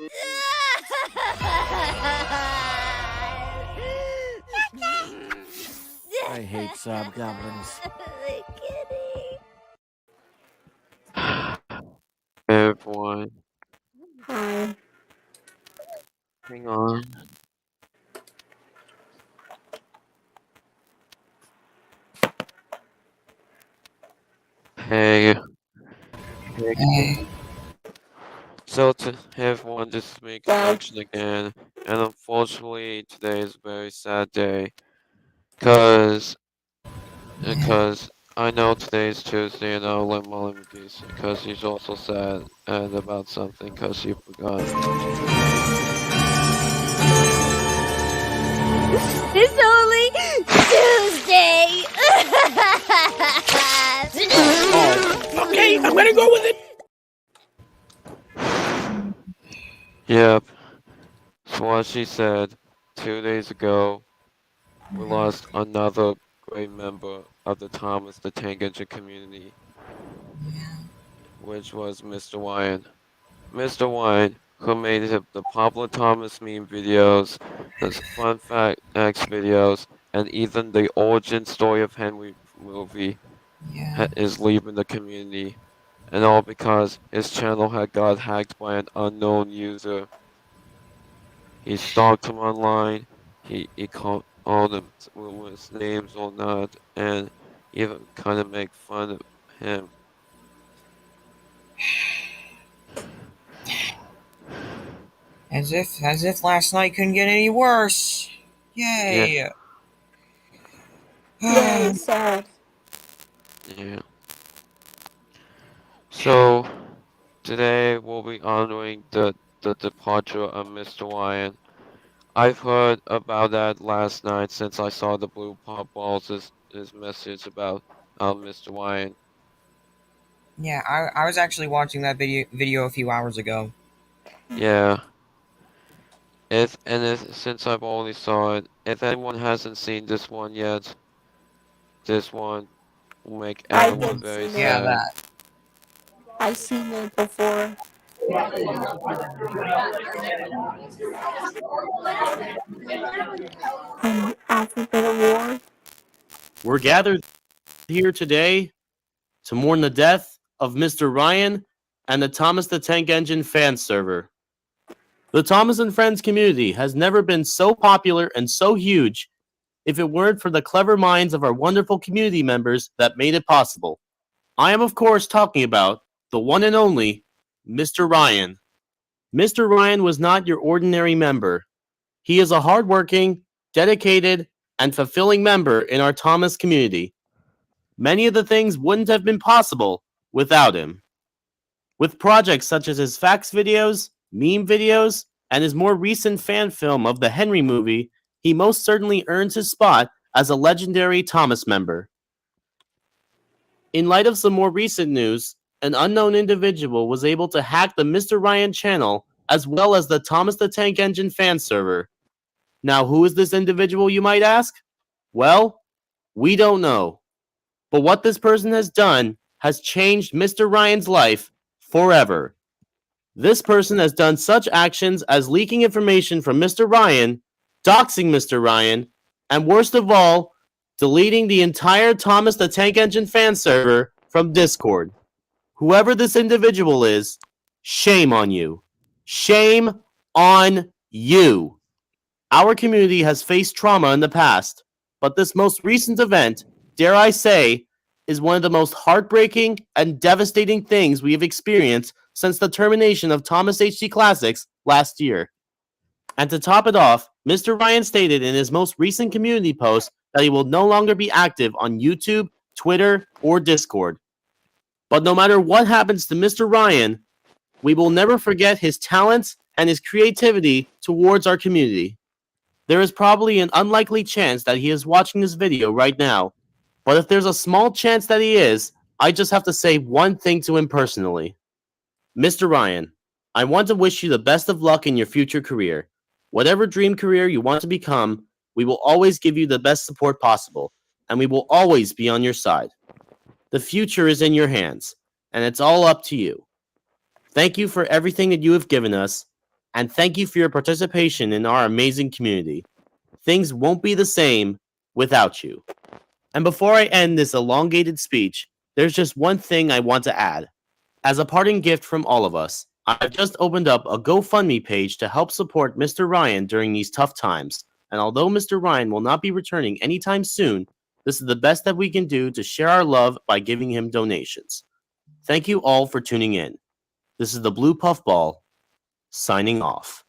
I hate Sobgoblins. Hey everyone, Hi. hang on. Hey, Hey, so to hey everyone, this is me, Bye. Connection again, and unfortunately today is a very sad day, cause I know today is Tuesday and I'll let Molly McGee because she's also sad and about something cause she forgot. It's only Tuesday. Okay, I'm gonna go with it. Yep, so as she said, 2 days ago, we lost another great member of the Thomas the Tank Engine community, which was Mr. Wyan. Mr. Wine, who made the popular Thomas meme videos, the Fun Fact X videos, and even the origin story of Henry movie, yeah, is leaving the community, and all because his channel had got hacked by an unknown user. He stalked him online, he called all him with names or not, and even kind of make fun of him. as if last night couldn't get any worse. Yeah, Yay! Yay, sad. yeah. So, today we'll be honoring the departure of Mr. Wyan. I've heard about that last night since I saw the Blue Pop Balls' his message about Mr. Wyan. Yeah, I was actually watching that video a few hours ago. Yeah. Since I've already saw it, if anyone hasn't seen this one yet, this one will make I everyone did very see Yeah, it. sad. that. I seen it before. Alphabet Award. We're gathered here today to mourn the death of Mr. Ryan and the Thomas the Tank Engine fan server. The Thomas and Friends community has never been so popular and so huge if it weren't for the clever minds of our wonderful community members that made it possible. I am, of course, talking about the one and only Mr. Ryan. Mr. Ryan was not your ordinary member. He is a hardworking, dedicated, and fulfilling member in our Thomas community. Many of the things wouldn't have been possible without him. With projects such as his facts videos, meme videos, and his more recent fan film of the Henry movie, he most certainly earns his spot as a legendary Thomas member. In light of some more recent news, an unknown individual was able to hack the Mr. Ryan channel as well as the Thomas the Tank Engine fan server. Now, who is this individual, you might ask? Well, we don't know. But what this person has done has changed Mr. Ryan's life forever. This person has done such actions as leaking information from Mr. Ryan, doxing Mr. Ryan, and worst of all, deleting the entire Thomas the Tank Engine fan server from Discord. Whoever this individual is, shame on you. Shame on you. Our community has faced trauma in the past, but this most recent event, dare I say, is one of the most heartbreaking and devastating things we have experienced since the termination of Thomas HD Classics last year. And to top it off, Mr. Ryan stated in his most recent community post that he will no longer be active on YouTube, Twitter, or Discord. But no matter what happens to Mr. Ryan, we will never forget his talents and his creativity towards our community. There is probably an unlikely chance that he is watching this video right now, but if there's a small chance that he is, I just have to say one thing to him personally. Mr. Ryan, I want to wish you the best of luck in your future career. Whatever dream career you want to become, we will always give you the best support possible, and we will always be on your side. The future is in your hands, and it's all up to you. Thank you for everything that you have given us, and thank you for your participation in our amazing community. Things won't be the same without you. And before I end this elongated speech, there's just one thing I want to add. As a parting gift from all of us, I've just opened up a GoFundMe page to help support Mr. Ryan during these tough times. And although Mr. Ryan will not be returning anytime soon, this is the best that we can do to share our love by giving him donations. Thank you all for tuning in. This is the Blue Puffball, signing off.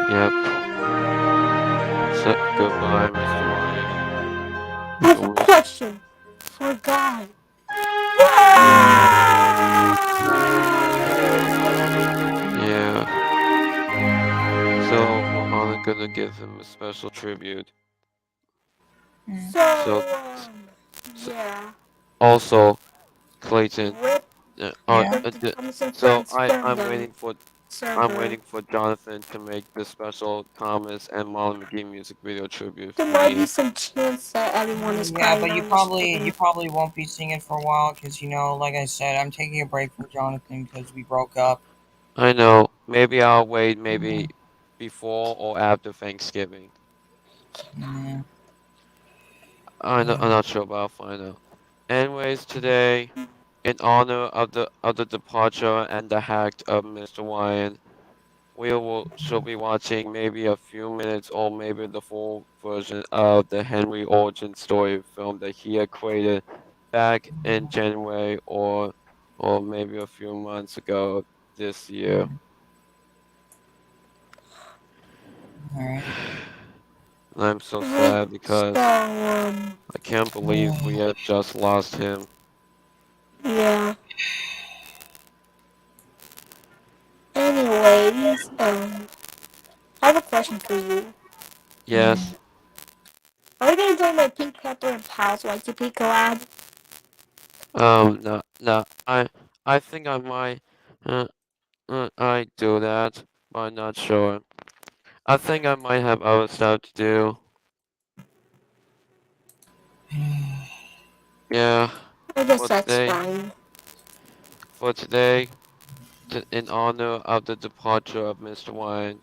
Yeah. Yep. So, goodbye, Mr. Ryan. I have a Always- question for God. Yeah. So, we're only gonna give him a special tribute. So- Yeah. Also, Clayton. Rip Uh, Yeah. the Thomas and so Friends I'm fandom waiting for server. Jonathan to make the special Thomas and Molly McGee music video tribute for There might me. be some chance that everyone is Yeah, crying but on you the probably stream. won't be singing for a while because like I said, I'm taking a break from Jonathan because we broke up. I know. Maybe I'll wait. Maybe before or after Thanksgiving. Yeah. I'm not sure, but I'll find out. Anyways, today, in honor of the departure and the hack of Mr. Ryan, shall be watching maybe a few minutes or maybe the full version of the Henry origin story film that he had created back in January or maybe a few months ago this year. Alright. I'm so sad because So, I can't believe we have just lost him. yeah. Anyways, I have a question for you. Yes. Are you gonna join my Pink Pepper and Pals YTP collab? No. I think I might. I do that, but I'm not sure. I think I might have other stuff to do. Yeah. I guess For that's today, fine. in honor of the departure of Mr. Ryan,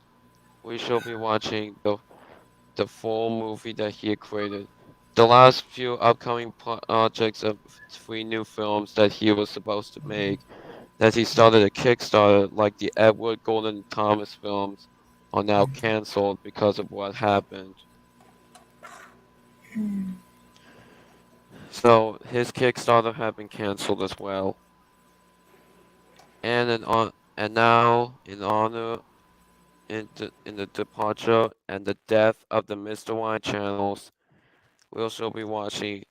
we shall be watching the full movie that he had created. The last few upcoming projects of 3 new films that he was supposed to make, that he started a Kickstarter, like the Edward Golden Thomas films, are now cancelled because of what happened. So his Kickstarter had been cancelled as well. And now in honor in the departure and the death of the Mr. Ryan channels, we'll still be watching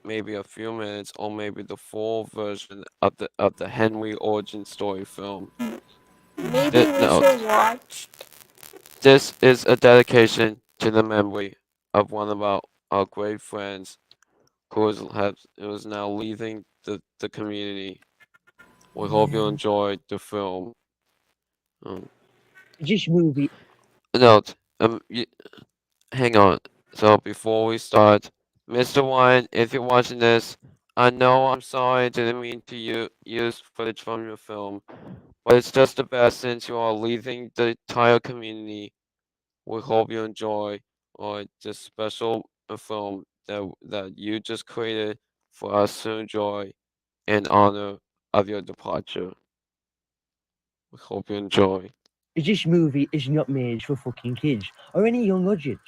maybe a few minutes or maybe the full version of the Henry origin story film. Maybe we No. should watch. This is a dedication to the memory of one of our great friends who is now leaving the community. We hope you enjoyed the film. This movie. Note, hang on. So before we start, Mr. Ryan, if you're watching this, I know I'm sorry I didn't mean to use footage from your film, but it's just the best since you are leaving the entire community. We hope you enjoy this special film that you just created for us to enjoy in honor of your departure. We hope you enjoy. This movie is not made for fucking kids or any young audience.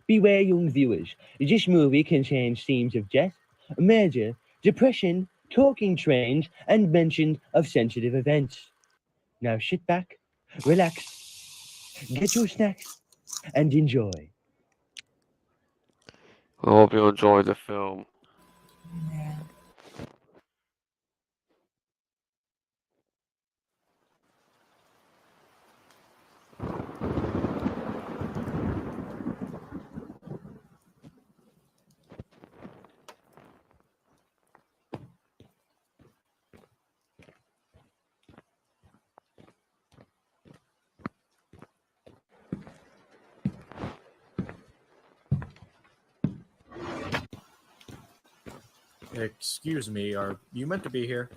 Beware, young viewers. This movie contains themes of death, murder, depression, talking trains, and mention of sensitive events. Now sit back, relax, get your snacks, and enjoy. We hope you enjoy the film. Yeah. Excuse me, are you meant to be here?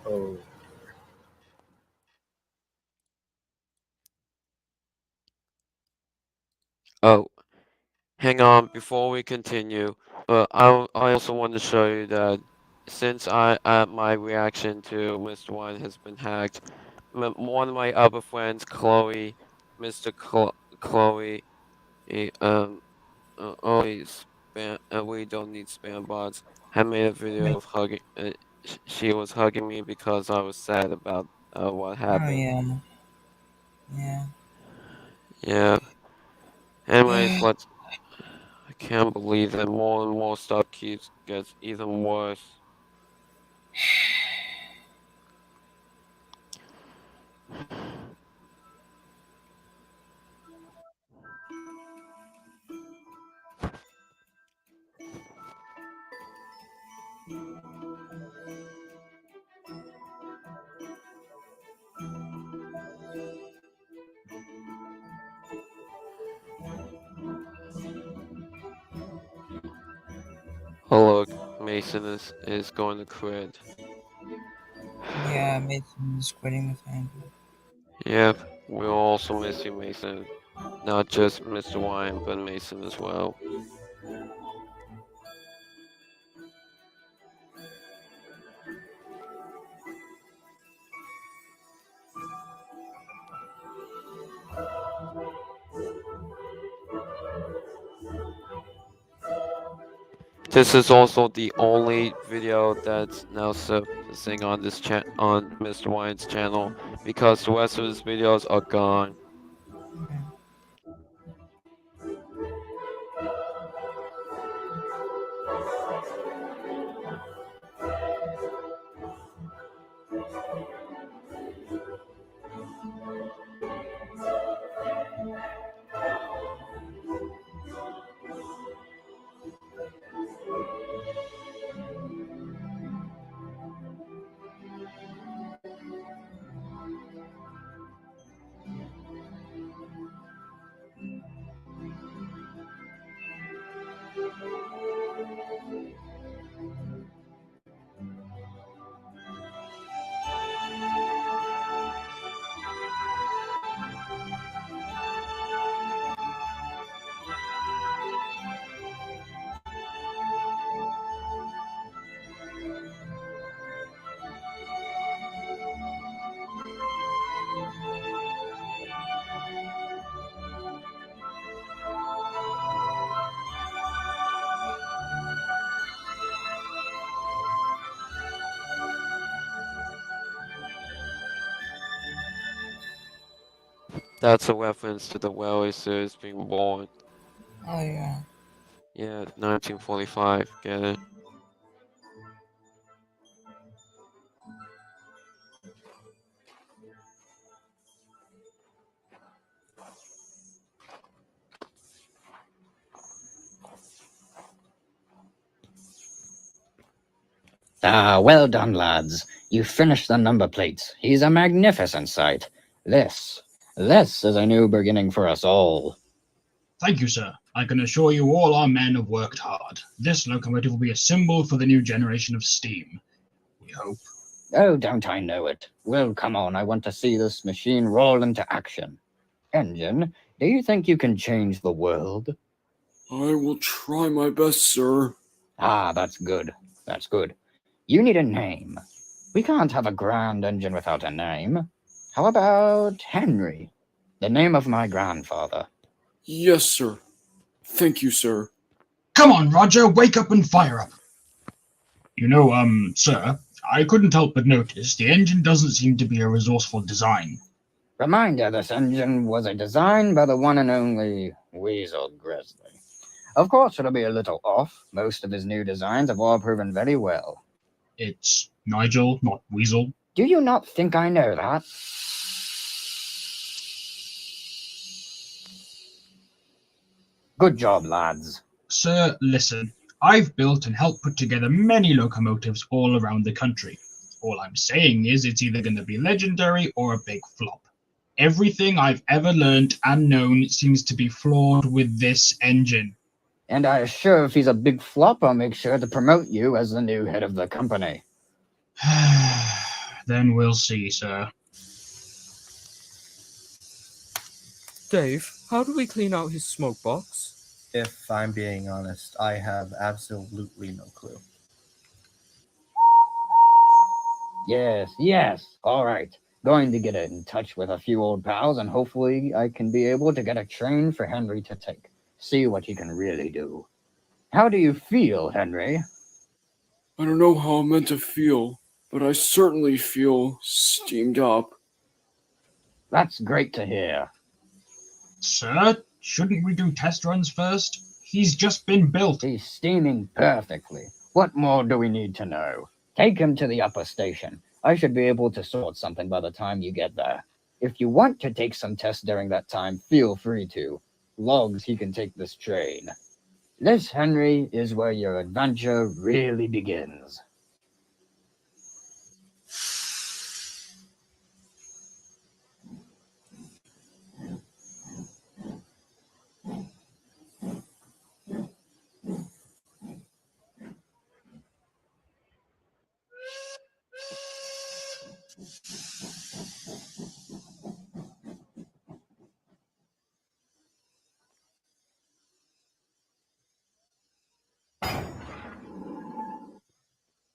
Oh. Oh, hang on, before we continue, I also want to show you that since my reaction to Mr. Wine has been hacked, one of my other friends, Chloe, Chloe, always spam, we don't need spam bots, had made a video of hugging, she was hugging me because I was sad about what Oh happened. yeah. Yeah. Yeah. Anyways, I can't believe that more and more stuff gets even worse. Oh look, Mason is going to quit. Yeah, Mason is quitting with Andrew. Yep, we'll also miss you, Mason. Not just Mr. Wine, but Mason as well. This is also the only video that's now surfacing on this on Mr. Wine's channel because the rest of his videos are gone. That's a reference to the Railway series being born. Oh yeah. Yeah, 1945, get it? Ah, well done, lads. You finished the number plates. He's a magnificent sight. This is a new beginning for us all. Thank you, sir. I can assure you all our men have worked hard. This locomotive will be a symbol for the new generation of steam. We hope. Oh, don't I know it? Well, come on, I want to see this machine roll into action. Engine, do you think you can change the world? I will try my best, sir. Ah, that's good. That's good. You need a name. We can't have a grand engine without a name. How about Henry? The name of my grandfather. Yes, sir. Thank you, sir. Come on, Roger, wake up and fire up. You know, sir, I couldn't help but notice the engine doesn't seem to be a resourceful design. Reminder, this engine was a design by the one and only Weasel Grizzly. Of course, it'll be a little off. Most of his new designs have all proven very well. It's Nigel, not Weasel. Do you not think I know that? Good job, lads. Sir, listen. I've built and helped put together many locomotives all around the country. All I'm saying is it's either going to be legendary or a big flop. Everything I've ever learned and known seems to be flawed with this engine. And I assure if he's a big flop, I'll make sure to promote you as the new head of the company. Then we'll see, sir. Dave, how do we clean out his smoke box? If I'm being honest, I have absolutely no clue. Yes. All right. Going to get in touch with a few old pals, and hopefully I can be able to get a train for Henry to take. See what he can really do. How do you feel, Henry? I don't know how I'm meant to feel, but I certainly feel steamed up. That's great to hear. Sir, shouldn't we do test runs first? He's just been built. He's steaming perfectly. What more do we need to know? Take him to the upper station. I should be able to sort something by the time you get there. If you want to take some tests during that time, feel free to. Logs he can take this train. This, Henry, is where your adventure really begins.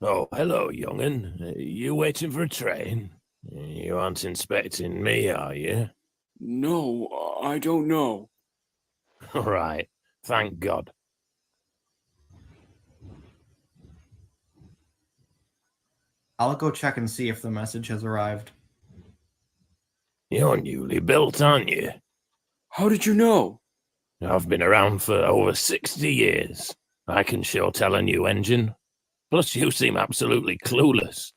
Oh, hello, young'un. You waiting for a train? You aren't inspecting me, are you? No, I don't know. All right. Thank God. I'll go check and see if the message has arrived. You're newly built, aren't you? How did you know? I've been around for over 60 years. I can sure tell a new engine. Plus, you seem absolutely clueless.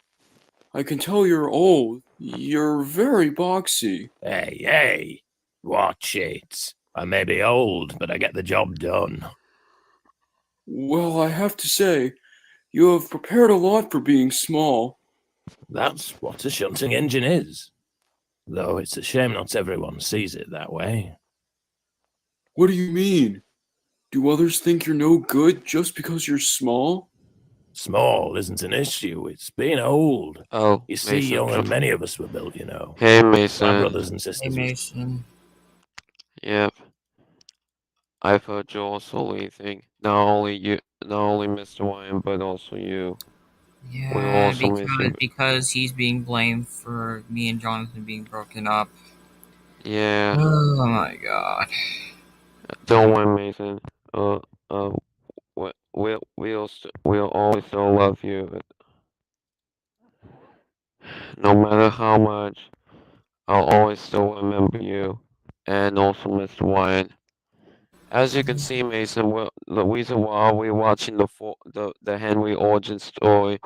I can tell you're old. You're very boxy. Hey. Watch it. I may be old, but I get the job done. Well, I have to say, you have prepared a lot for being small. That's what a shunting engine is. Though it's a shame not everyone sees it that way. What do you mean? Do others think you're no good just because you're small? Small isn't an issue, it's being old. Oh, You see, Mason, younger come- than many of us were built, you know. Hey, My Mason. brothers and Hey, sisters. Mason. Yep. I've heard you also leaving. Not only Mr. Wyan, but also you. Yeah, also miss him. because he's being blamed for me and Jonathan being broken up. Yeah. Oh my god. Don't worry, Mason. We'll always still love you. No matter how much, I'll always still remember you, and also Mr. Wyan. As you can see, Mason, the reason why we're watching the Henry origin story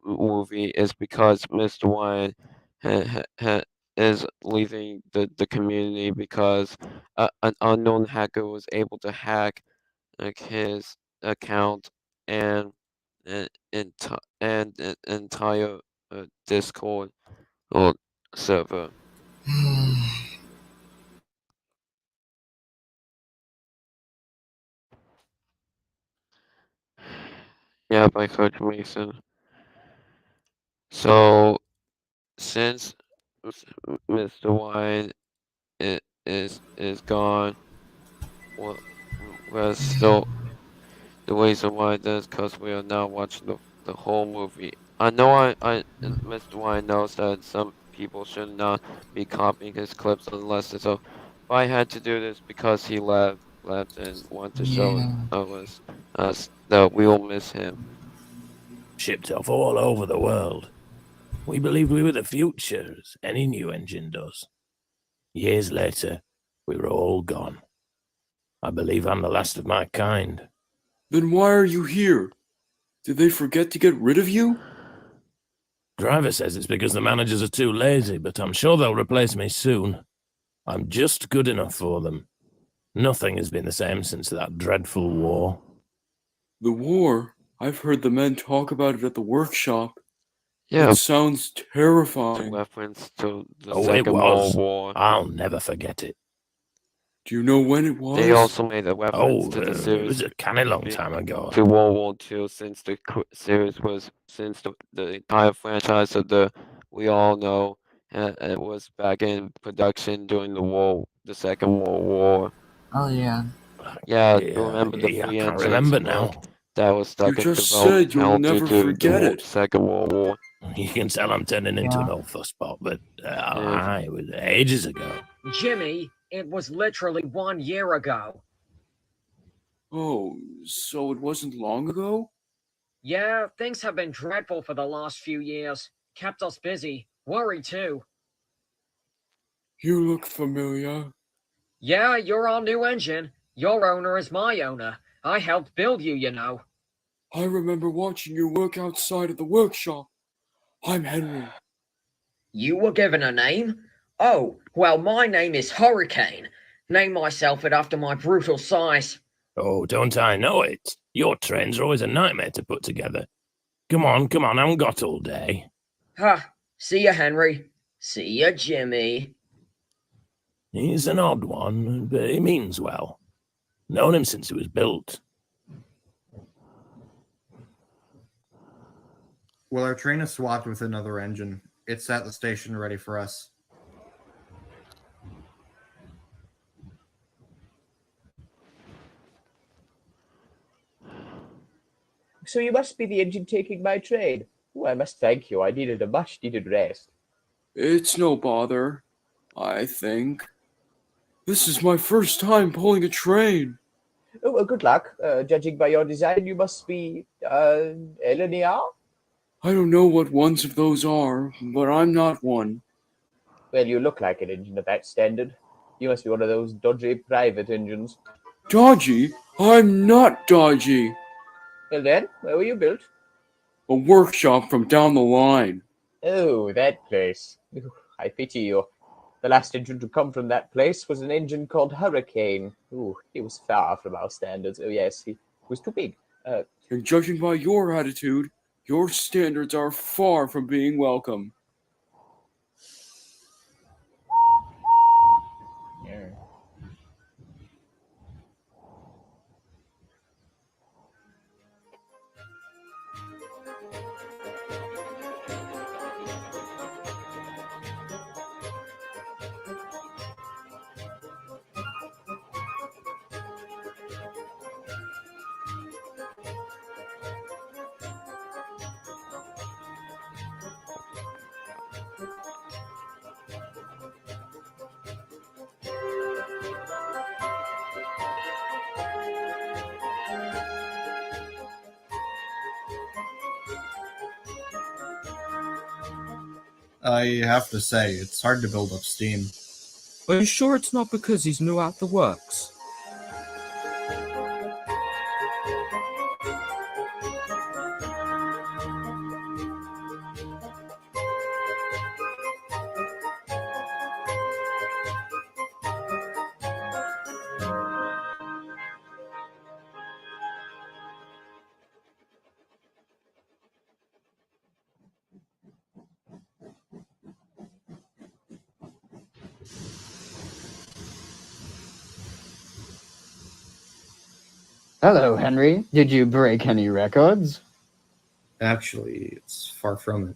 movie is because Mr. Wyan is leaving the community because an unknown hacker was able to hack his account and an entire Discord or server. Yeah, by Coach Mason. So, since Mr. Wine is gone, we're still the reason why this because we are now watching the whole movie. I know Mr. Wine knows that some people should not be copying his clips unless it's a. But I had to do this because he left and wanted to show us that we will miss him. Shipped off all over the world. We believed we were the future, as any new engine does. Years later, we were all gone. I believe I'm the last of my kind. Then why are you here? Did they forget to get rid of you? Driver says it's because the managers are too lazy, but I'm sure they'll replace me soon. I'm just good enough for them. Nothing has been the same since that dreadful war. The war? I've heard the men talk about it at the workshop. Yeah, It sounds it's a terrifying. reference to the Oh, it Second World was. War. I'll never forget it. Do you know when it was? They also made a reference Oh, to the it series was a canny long time ago. to World War II, since the series was the entire franchise of we all know it was back in production during the Second World War. Oh yeah. Yeah, Yeah, remember the I three can't engines remember book now. that was stuck You in just development said you'll hell never due to forget it. Second World War. You can tell I'm turning into an Yeah. old fusspot, but Yeah. it was ages ago. Jimmy, it was literally 1 year ago. Oh, so it wasn't long ago? Yeah, things have been dreadful for the last few years. Kept us busy. Worried too. You look familiar. Yeah, you're our new engine. Your owner is my owner. I helped build you, you know. I remember watching you work outside of the workshop. I'm Henry. You were given a name? Oh, well, my name is Hurricane. Named myself it after my brutal size. Oh, don't I know it? Your trains are always a nightmare to put together. Come on, I haven't got all day. Ha! See ya, Henry. See ya, Jimmy. He's an odd one, but he means well. Known him since he was built. Well, our train is swapped with another engine. It's at the station ready for us. So you must be the engine taking my train. Oh, I must thank you. I needed a much needed rest. It's no bother, I think. This is my first time pulling a train. Oh, well, good luck. Judging by your design, you must be Elenia? I don't know what ones of those are, but I'm not one. Well, you look like an engine of that standard. You must be one of those dodgy private engines. Dodgy? I'm not dodgy. Well then, where were you built? A workshop from down the line. Oh, that place. Ooh, I pity you. The last engine to come from that place was an engine called Hurricane. Ooh, he was far from our standards. Oh yes, he was too big. And judging by your attitude, your standards are far from being welcome. Yeah. I have to say, it's hard to build up steam. Are you sure it's not because he's new out the works? Hello, Henry. Did you break any records? Actually, it's far from it.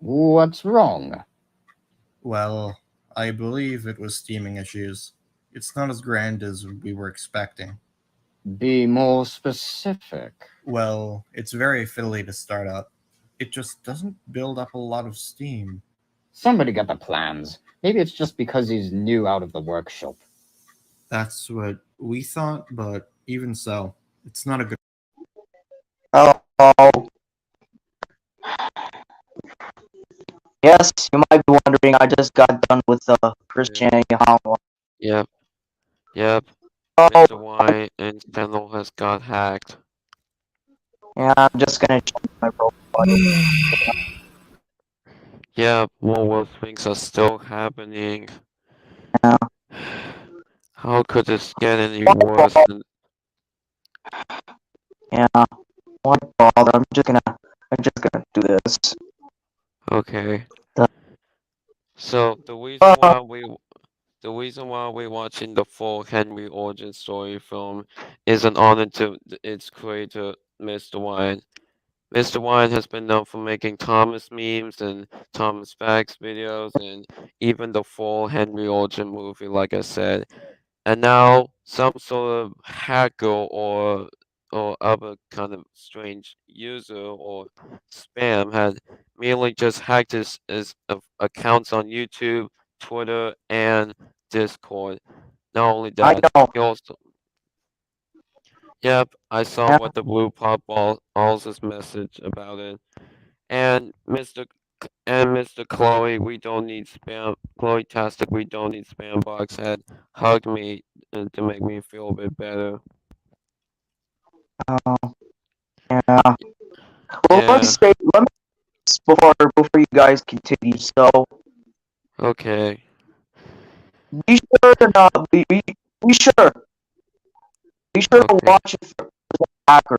What's wrong? Well, I believe it was steaming issues. It's not as grand as we were expecting. Be more specific. Well, it's very fiddly to start up. It just doesn't build up a lot of steam. Somebody got the plans. Maybe it's just because he's new out of the workshop. That's what we thought, but even so, it's not a good. Hello. Yes, you might be wondering, I just got done with the Christianity Hotline. Yep. Oh, Mr. Y and channel has got hacked. yeah, I'm just gonna check my profile. Yeah, more worse things are still happening. Yeah. How could this get any worse than... Yeah. why bother? I'm just gonna do this. Okay. The- So the reason why we're watching the full Henry origin story film is an honor to its creator, Mr. Wine. Mr. Wine has been known for making Thomas memes and Thomas Facts videos and even the full Henry origin movie, like I said. And now some sort of hacker or other kind of strange user or spam had merely just hacked his accounts on YouTube, Twitter, and Discord. Not only I that, know. he also. Yep, I saw Yeah. what the blue pop all's message about it. And Mr. Chloe, we don't need spam. Chloe Tastic, we don't need spam box had hugged me to make me feel a bit better. Yeah. Well, let me say, before you guys continue. So, Okay. be sure to not be sure to watch it for the hacker.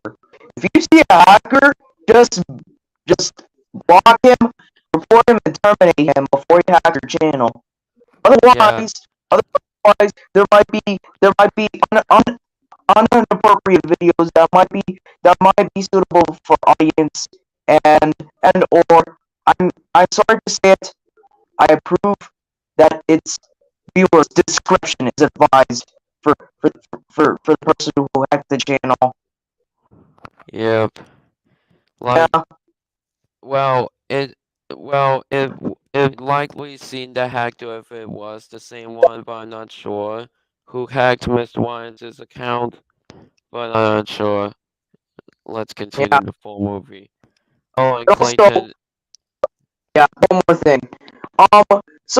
If you see a hacker, just block him, report him, and terminate him before you hack your channel. Otherwise, there might be inappropriate videos that might be suitable for audience and or I'm sorry to say it, I approve that its viewers' discretion is advised for the person who hacked the channel. Yep. Like, it likely seen the hacker if it was the same one, but I'm not sure who hacked Mr. Wines' account. But I'm not sure. Let's continue the full movie. Oh, and Clayton. One more thing. So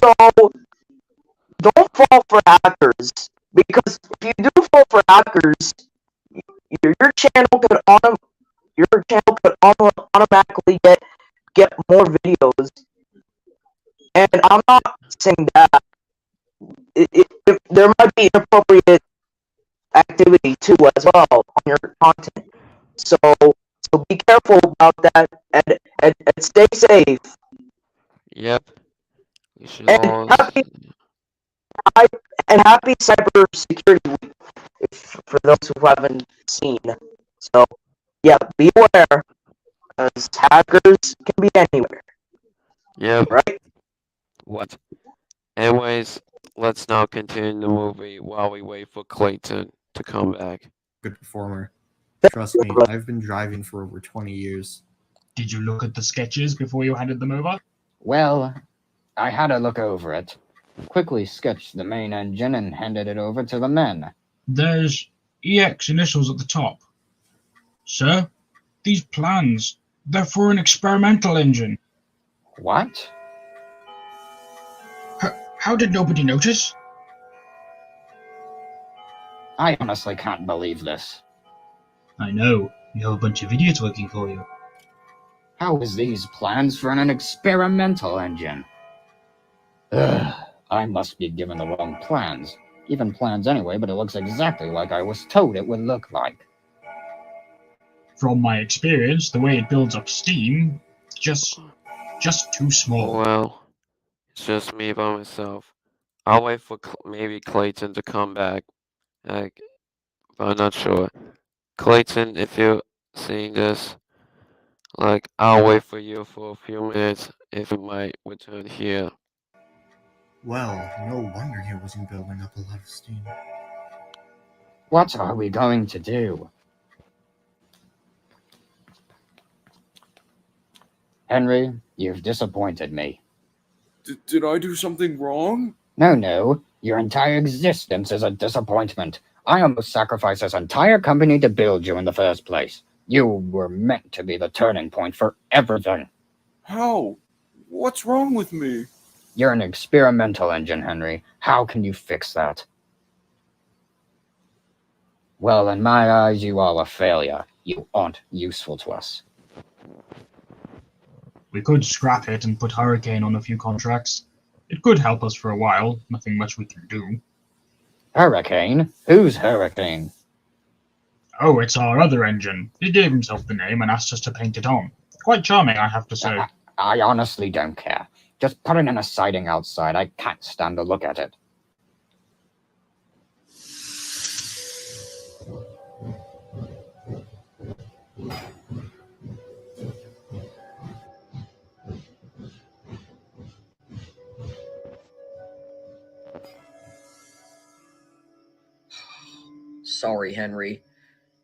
don't fall for hackers, because if you do fall for hackers, your channel could automatically get more videos. And I'm not saying that there might be inappropriate activity too as well on your content. So be careful about that and stay safe. Yep. We should And all. happy Cyber Security Week for those who haven't seen. So yeah, be aware, because hackers can be anywhere. Yep. Right? What? Anyways, let's now continue the movie while we wait for Clayton to come back. Good performer. Trust me, I've been driving for over 20 years. Did you look at the sketches before you handed them over? Well, I had a look over it, quickly sketched the main engine and handed it over to the men. There's EX initials at the top. Sir, these plans, they're for an experimental engine. What? How did nobody notice? I honestly can't believe this. I know. You have a bunch of idiots working for you. How is these plans for an experimental engine? Ugh, I must be given the wrong plans. Even plans anyway, but it looks exactly like I was told it would look like. From my experience, the way it builds up steam, just too small. Well, it's just me by myself. I'll wait for maybe Clayton to come back. But I'm not sure. Clayton, if you're seeing this, I'll wait for you for a few minutes if you might return here. Well, no wonder he wasn't building up a lot of steam. What are we going to do? Henry, you've disappointed me. Did I do something wrong? No. Your entire existence is a disappointment. I almost sacrificed this entire company to build you in the first place. You were meant to be the turning point for everything. How? What's wrong with me? You're an experimental engine, Henry. How can you fix that? Well, in my eyes, you are a failure. You aren't useful to us. We could scrap it and put Hurricane on a few contracts. It could help us for a while. Nothing much we can do. Hurricane? Who's Hurricane? Oh, it's our other engine. He gave himself the name and asked us to paint it on. Quite charming, I have to say. I honestly don't care. Just put it in a siding outside. I can't stand to look at it. Sorry, Henry.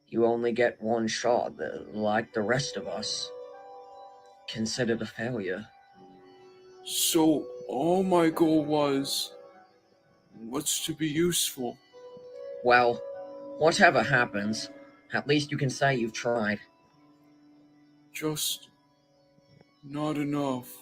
You only get one shot, like the rest of us. Considered a failure. So, all my goal was to be useful. Well, whatever happens, at least you can say you've tried. Just not enough.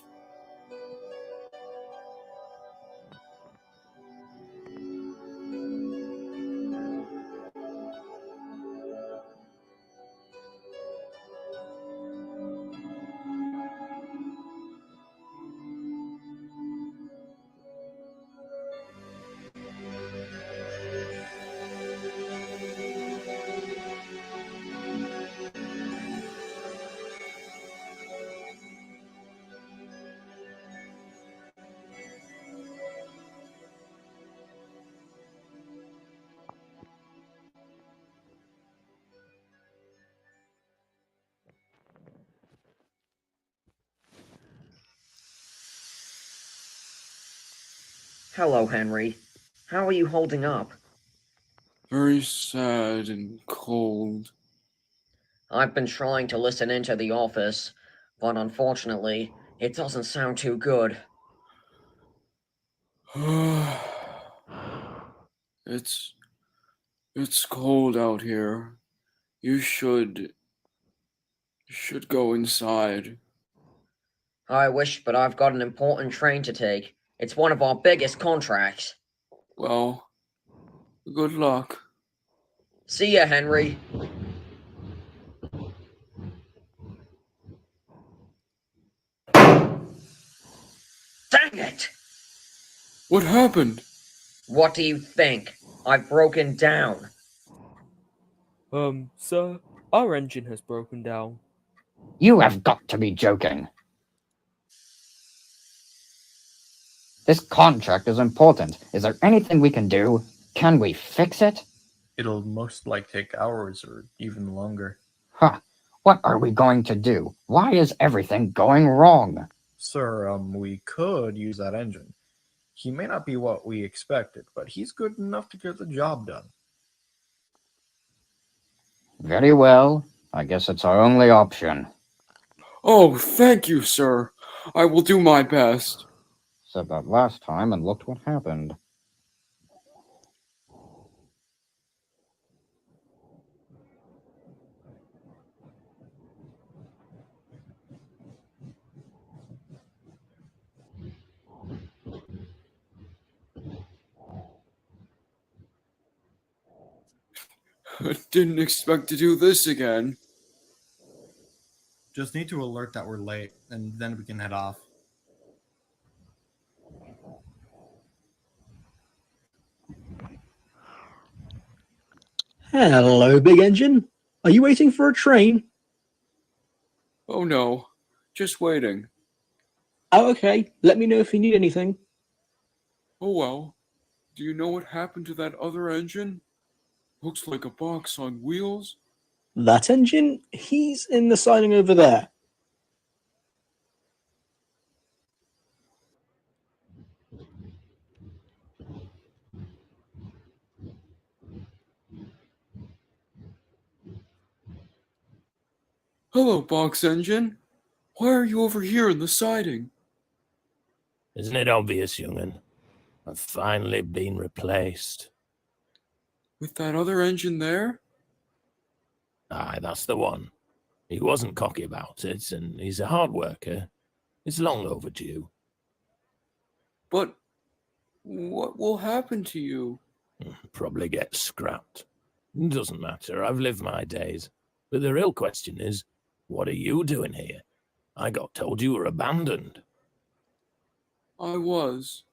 Hello, Henry. How are you holding up? Very sad and cold. I've been trying to listen into the office, but unfortunately, it doesn't sound too good. It's cold out here. You should go inside. I wish, but I've got an important train to take. It's one of our biggest contracts. Well, good luck. See ya, Henry. Dang it! What happened? What do you think? I've broken down. Sir, our engine has broken down. You have got to be joking. This contract is important. Is there anything we can do? Can we fix it? It'll most likely take hours or even longer. Huh. What are we going to do? Why is everything going wrong? Sir, we could use that engine. He may not be what we expected, but he's good enough to get the job done. Very well. I guess it's our only option. Oh, thank you, sir. I will do my best. Said that last time and looked what happened. I didn't expect to do this again. Just need to alert that we're late, and then we can head off. Hello, big engine. Are you waiting for a train? Oh no, just waiting. Oh, okay. Let me know if you need anything. Oh well. Do you know what happened to that other engine? Looks like a box on wheels. That engine? He's in the siding over there. Hello, box engine. Why are you over here in the siding? Isn't it obvious, young'un? I've finally been replaced. With that other engine there? Aye, that's the one. He wasn't cocky about it, and he's a hard worker. It's long overdue. But what will happen to you? Probably get scrapped. Doesn't matter, I've lived my days. But the real question is, what are you doing here? I got told you were abandoned. I was.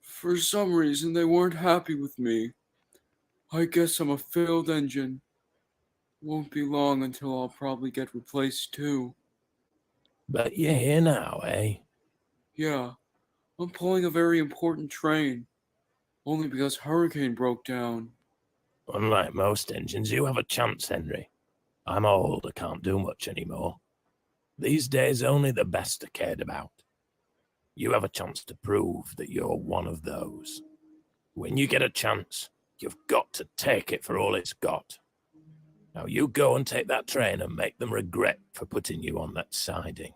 For some reason, they weren't happy with me. I guess I'm a failed engine. Won't be long until I'll probably get replaced too. But you're here now, eh? Yeah, I'm pulling a very important train. Only because Hurricane broke down. Unlike most engines, you have a chance, Henry. I'm old, I can't do much anymore. These days, only the best are cared about. You have a chance to prove that you're one of those. When you get a chance, you've got to take it for all it's got. Now you go and take that train and make them regret for putting you on that siding.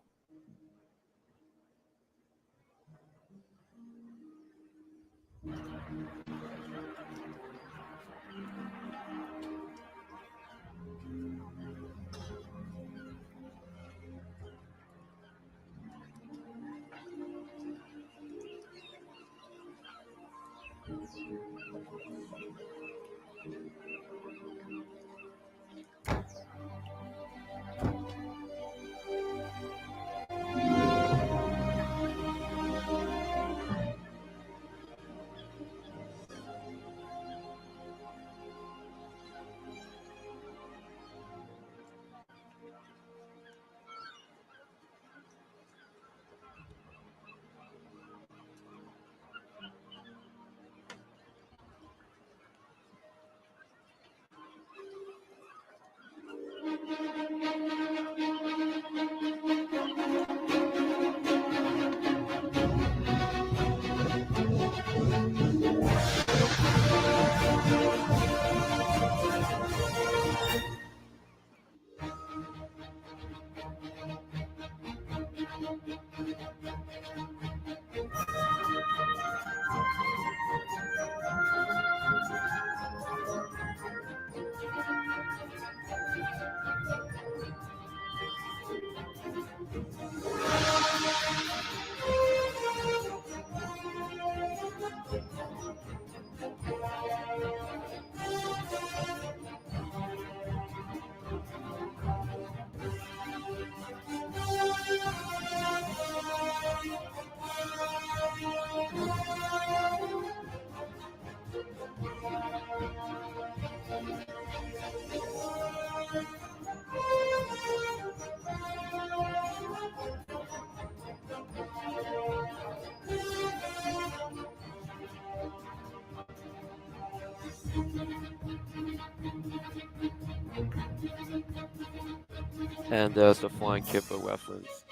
And there's the Flying Kipper reference.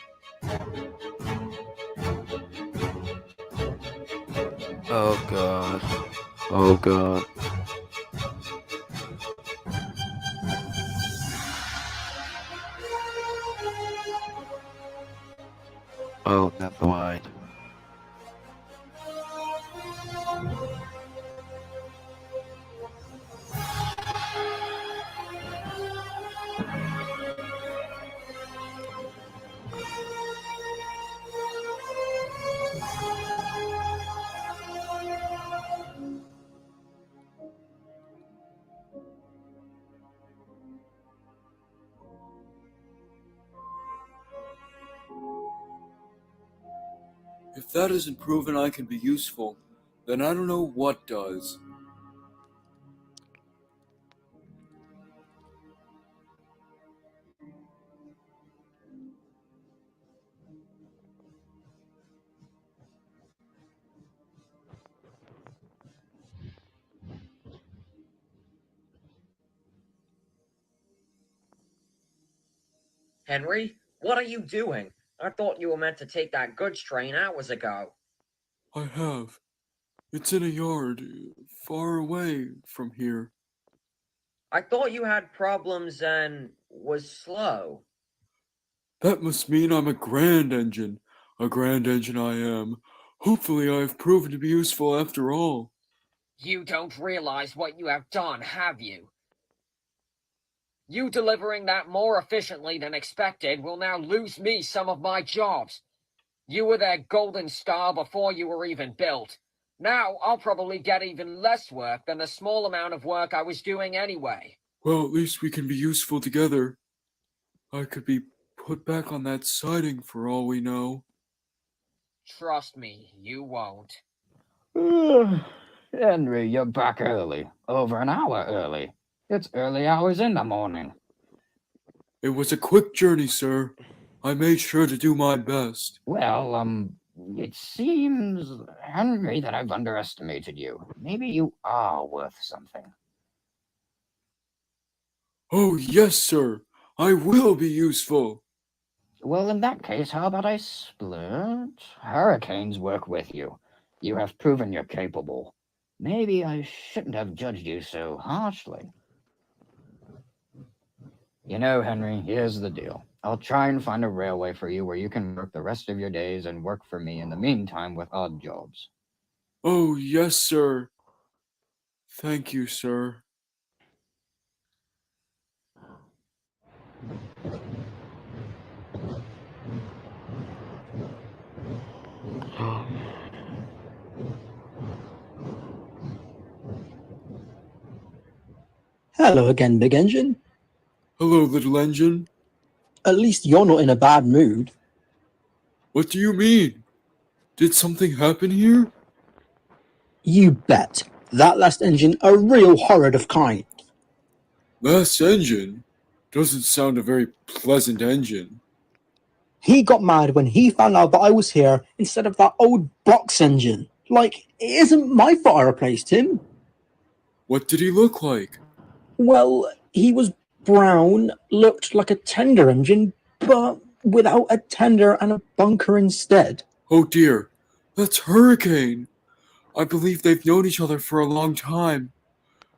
Oh god. Oh god. Oh, never mind. If that isn't proven I can be useful, then I don't know what does. Henry, what are you doing? I thought you were meant to take that goods train hours ago. I have. It's in a yard, far away from here. I thought you had problems and was slow. That must mean I'm a grand engine. A grand engine I am. Hopefully I've proven to be useful after all. You don't realize what you have done, have you? You delivering that more efficiently than expected will now lose me some of my jobs. You were their golden star before you were even built. Now I'll probably get even less work than the small amount of work I was doing anyway. Well, at least we can be useful together. I could be put back on that siding for all we know. Trust me, you won't. Henry, you're back early. Over an hour early. It's early hours in the morning. It was a quick journey, sir. I made sure to do my best. Well, it seems, Henry, that I've underestimated you. Maybe you are worth something. Oh, yes, sir. I will be useful. Well, in that case, how about I split? Hurricanes work with you. You have proven you're capable. Maybe I shouldn't have judged you so harshly. You know, Henry, here's the deal. I'll try and find a railway for you where you can work the rest of your days and work for me in the meantime with odd jobs. Oh, yes, sir. Thank you, sir. Hello again, Big Engine. Hello, little engine. At least you're not in a bad mood. What do you mean? Did something happen here? You bet. That last engine a real horrid of kind. Last engine? Doesn't sound a very pleasant engine. He got mad when he found out that I was here instead of that old box engine. Like, it isn't my fault I replaced him. What did he look like? Well, he was brown, looked like a tender engine, but without a tender and a bunker instead. Oh dear, that's Hurricane. I believe they've known each other for a long time.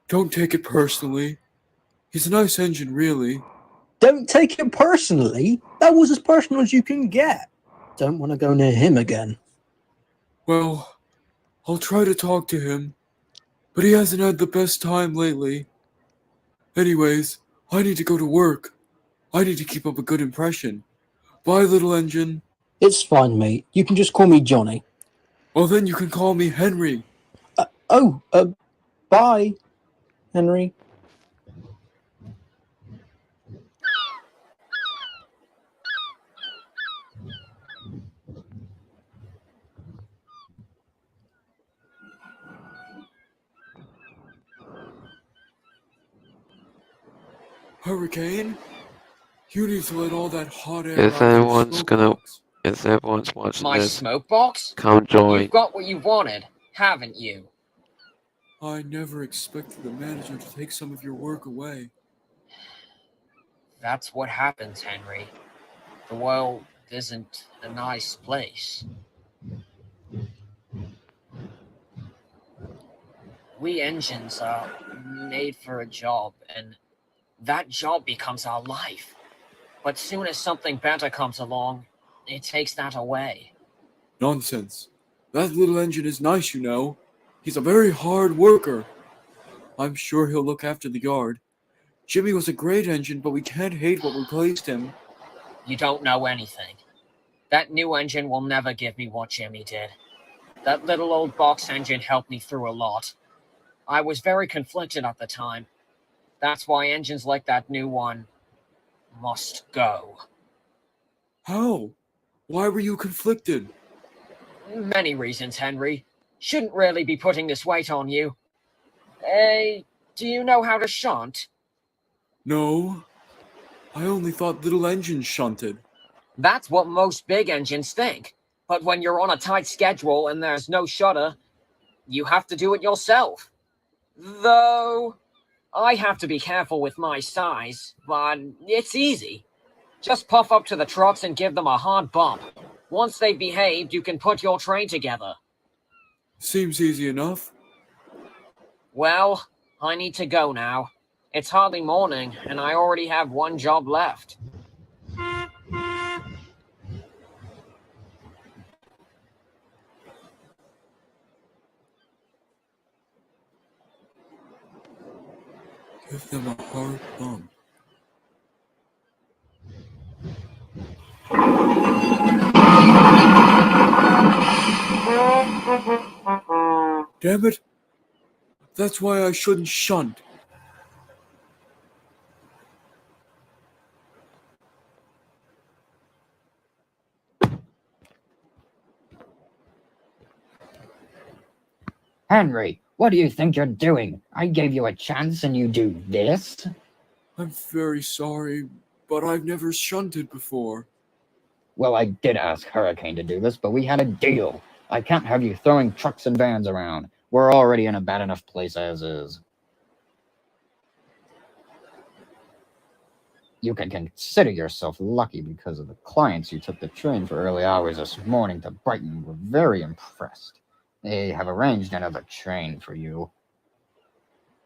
Don't take it personally. He's a nice engine, really. Don't take it personally. That was as personal as you can get. Don't want to go near him again. Well, I'll try to talk to him, but he hasn't had the best time lately. Anyways, I need to go to work. I need to keep up a good impression. Bye, little engine. It's fine, mate. You can just call me Johnny. Well, then you can call me Henry. Bye, Henry. Hurricane, you need to let all that hot air If out of your anyone's smoke gonna, box. if everyone's watching My this, smoke box? come join. You've got what you wanted, haven't you? I never expected the manager to take some of your work away. That's what happens, Henry. The world isn't a nice place. We engines are made for a job, and that job becomes our life. But soon as something better comes along, it takes that away. Nonsense. That little engine is nice, you know. He's a very hard worker. I'm sure he'll look after the yard. Jimmy was a great engine, but we can't hate what replaced him. You don't know anything. That new engine will never give me what Jimmy did. That little old box engine helped me through a lot. I was very conflicted at the time. That's why engines like that new one must go. How? Why were you conflicted? Many reasons, Henry. Shouldn't really be putting this weight on you. Do you know how to shunt? No. I only thought little engines shunted. That's what most big engines think. But when you're on a tight schedule and there's no shutter, you have to do it yourself. Though, I have to be careful with my size, but it's easy. Just puff up to the trucks and give them a hard bump. Once they've behaved, you can put your train together. Seems easy enough. Well, I need to go now. It's hardly morning, and I already have one job left. Give them a hard bump. Damn it! That's why I shouldn't shunt. Henry, what do you think you're doing? I gave you a chance and you do this? I'm very sorry, but I've never shunted before. Well, I did ask Hurricane to do this, but we had a deal. I can't have you throwing trucks and vans around. We're already in a bad enough place as is. You can consider yourself lucky because of the clients you took the train for early hours this morning to Brighton were very impressed. They have arranged another train for you.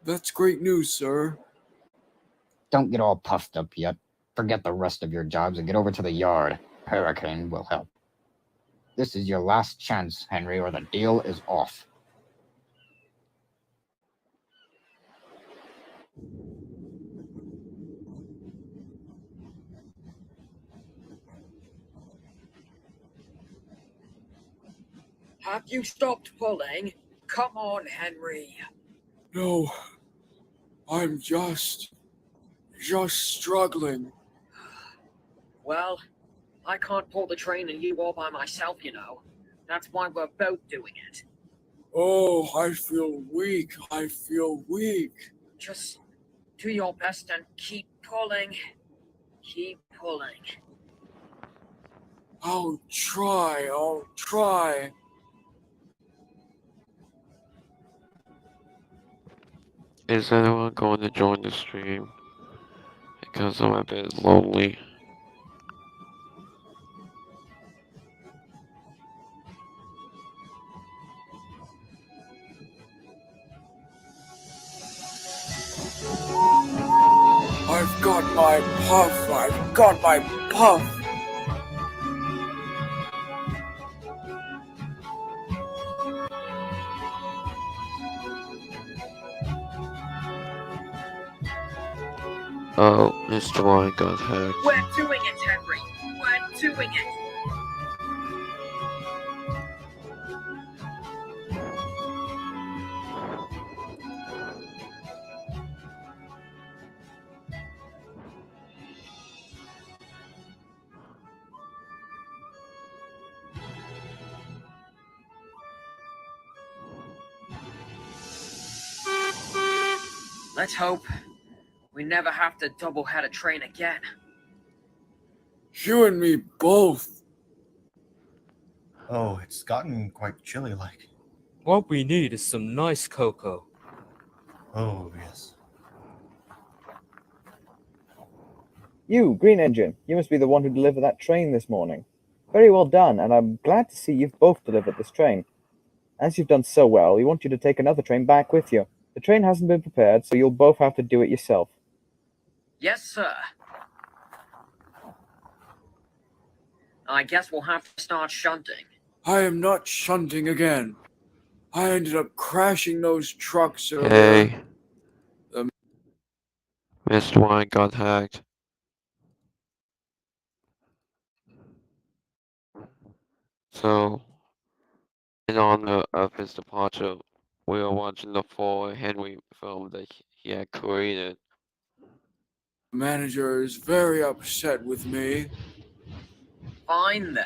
That's great news, sir. Don't get all puffed up yet. Forget the rest of your jobs and get over to the yard. Hurricane will help. This is your last chance, Henry, or the deal is off. Have you stopped pulling? Come on, Henry. No, I'm just struggling. Well, I can't pull the train and you all by myself, you know. That's why we're both doing it. Oh, I feel weak. Just do your best and keep pulling. Keep pulling. I'll try. Is anyone going to join the stream? Because I'm a bit lonely. I've got my puff. Oh, Mr. Wine got hacked. We're doing it, Henry. We're doing it. Let's hope we never have to double-head a train again. You and me both. Oh, it's gotten quite chilly like. What we need is some nice cocoa. Oh, yes. You, Green Engine, you must be the one who delivered that train this morning. Very well done, and I'm glad to see you've both delivered this train. As you've done so well, we want you to take another train back with you. The train hasn't been prepared, so you'll both have to do it yourself. Yes, sir. I guess we'll have to start shunting. I am not shunting again. I ended up crashing those trucks earlier. Hey. Mr. Wine got hacked. So, in honor of his departure, we are watching the full Henry film that he had created. The manager is very upset with me. Fine then.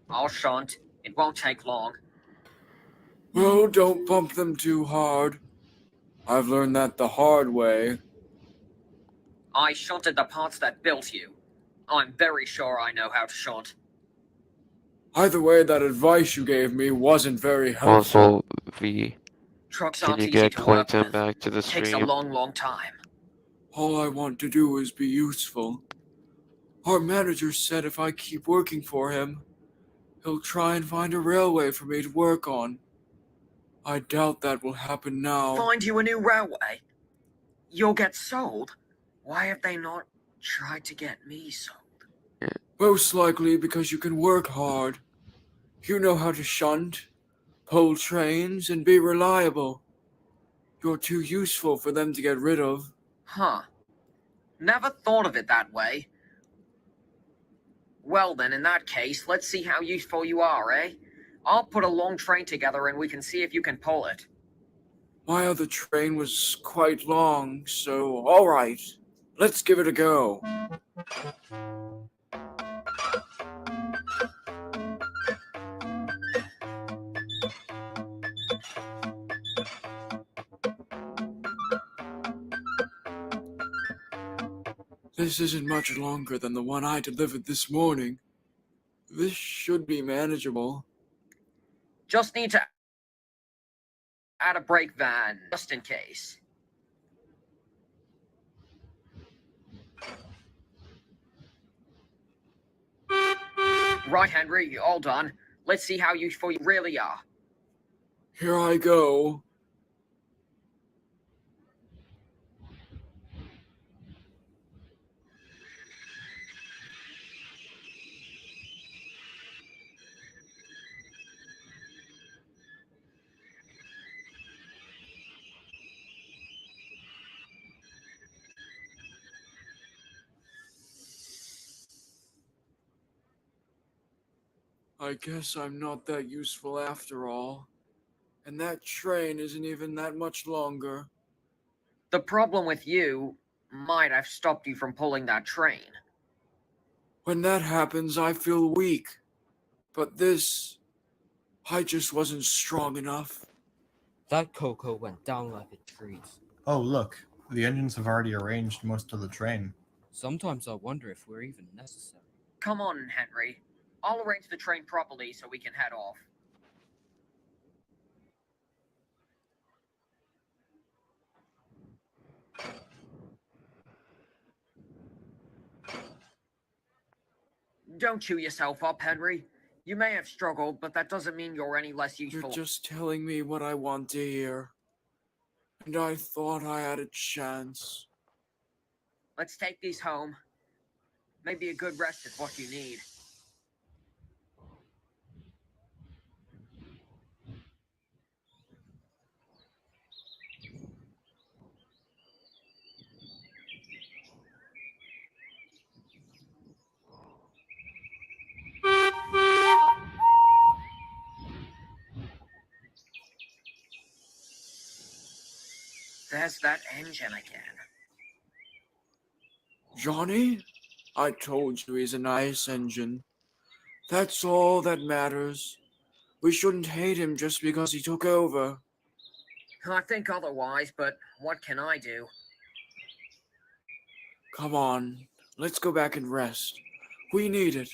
I'll shunt. It won't take long. Well, don't bump them too hard. I've learned that the hard way. I shunted the parts that built you. I'm very sure I know how to shunt. Either way, that advice you gave me wasn't very helpful. Also, V, Trucks can aren't you easy get to work Clinton with. back to the Takes a stream? long time. All I want to do is be useful. Our manager said if I keep working for him, he'll try and find a railway for me to work on. I doubt that will happen now. Find you a new railway? You'll get sold? Why have they not tried to get me sold? Most likely because you can work hard. You know how to shunt, pull trains, and be reliable. You're too useful for them to get rid of. Huh. Never thought of it that way. Well then, in that case, let's see how useful you are, eh? I'll put a long train together and we can see if you can pull it. My other train was quite long, so alright. Let's give it a go. This isn't much longer than the one I delivered this morning. This should be manageable. Just need to add a brake van, just in case. Right, Henry, all done. Let's see how useful you really are. Here I go. I guess I'm not that useful after all. And that train isn't even that much longer. The problem with you might have stopped you from pulling that train. When that happens, I feel weak. But this, I just wasn't strong enough. That Coco went down like a tree. Oh, look. The engines have already arranged most of the train. Sometimes I wonder if we're even necessary. Come on, Henry. I'll arrange the train properly so we can head off. Don't chew yourself up, Henry. You may have struggled, but that doesn't mean you're any less useful. You're just telling me what I want to hear. And I thought I had a chance. Let's take these home. Maybe a good rest is what you need. There's that engine again. Johnny? I told you he's a nice engine. That's all that matters. We shouldn't hate him just because he took over. I think otherwise, but what can I do? Come on, let's go back and rest. We need it.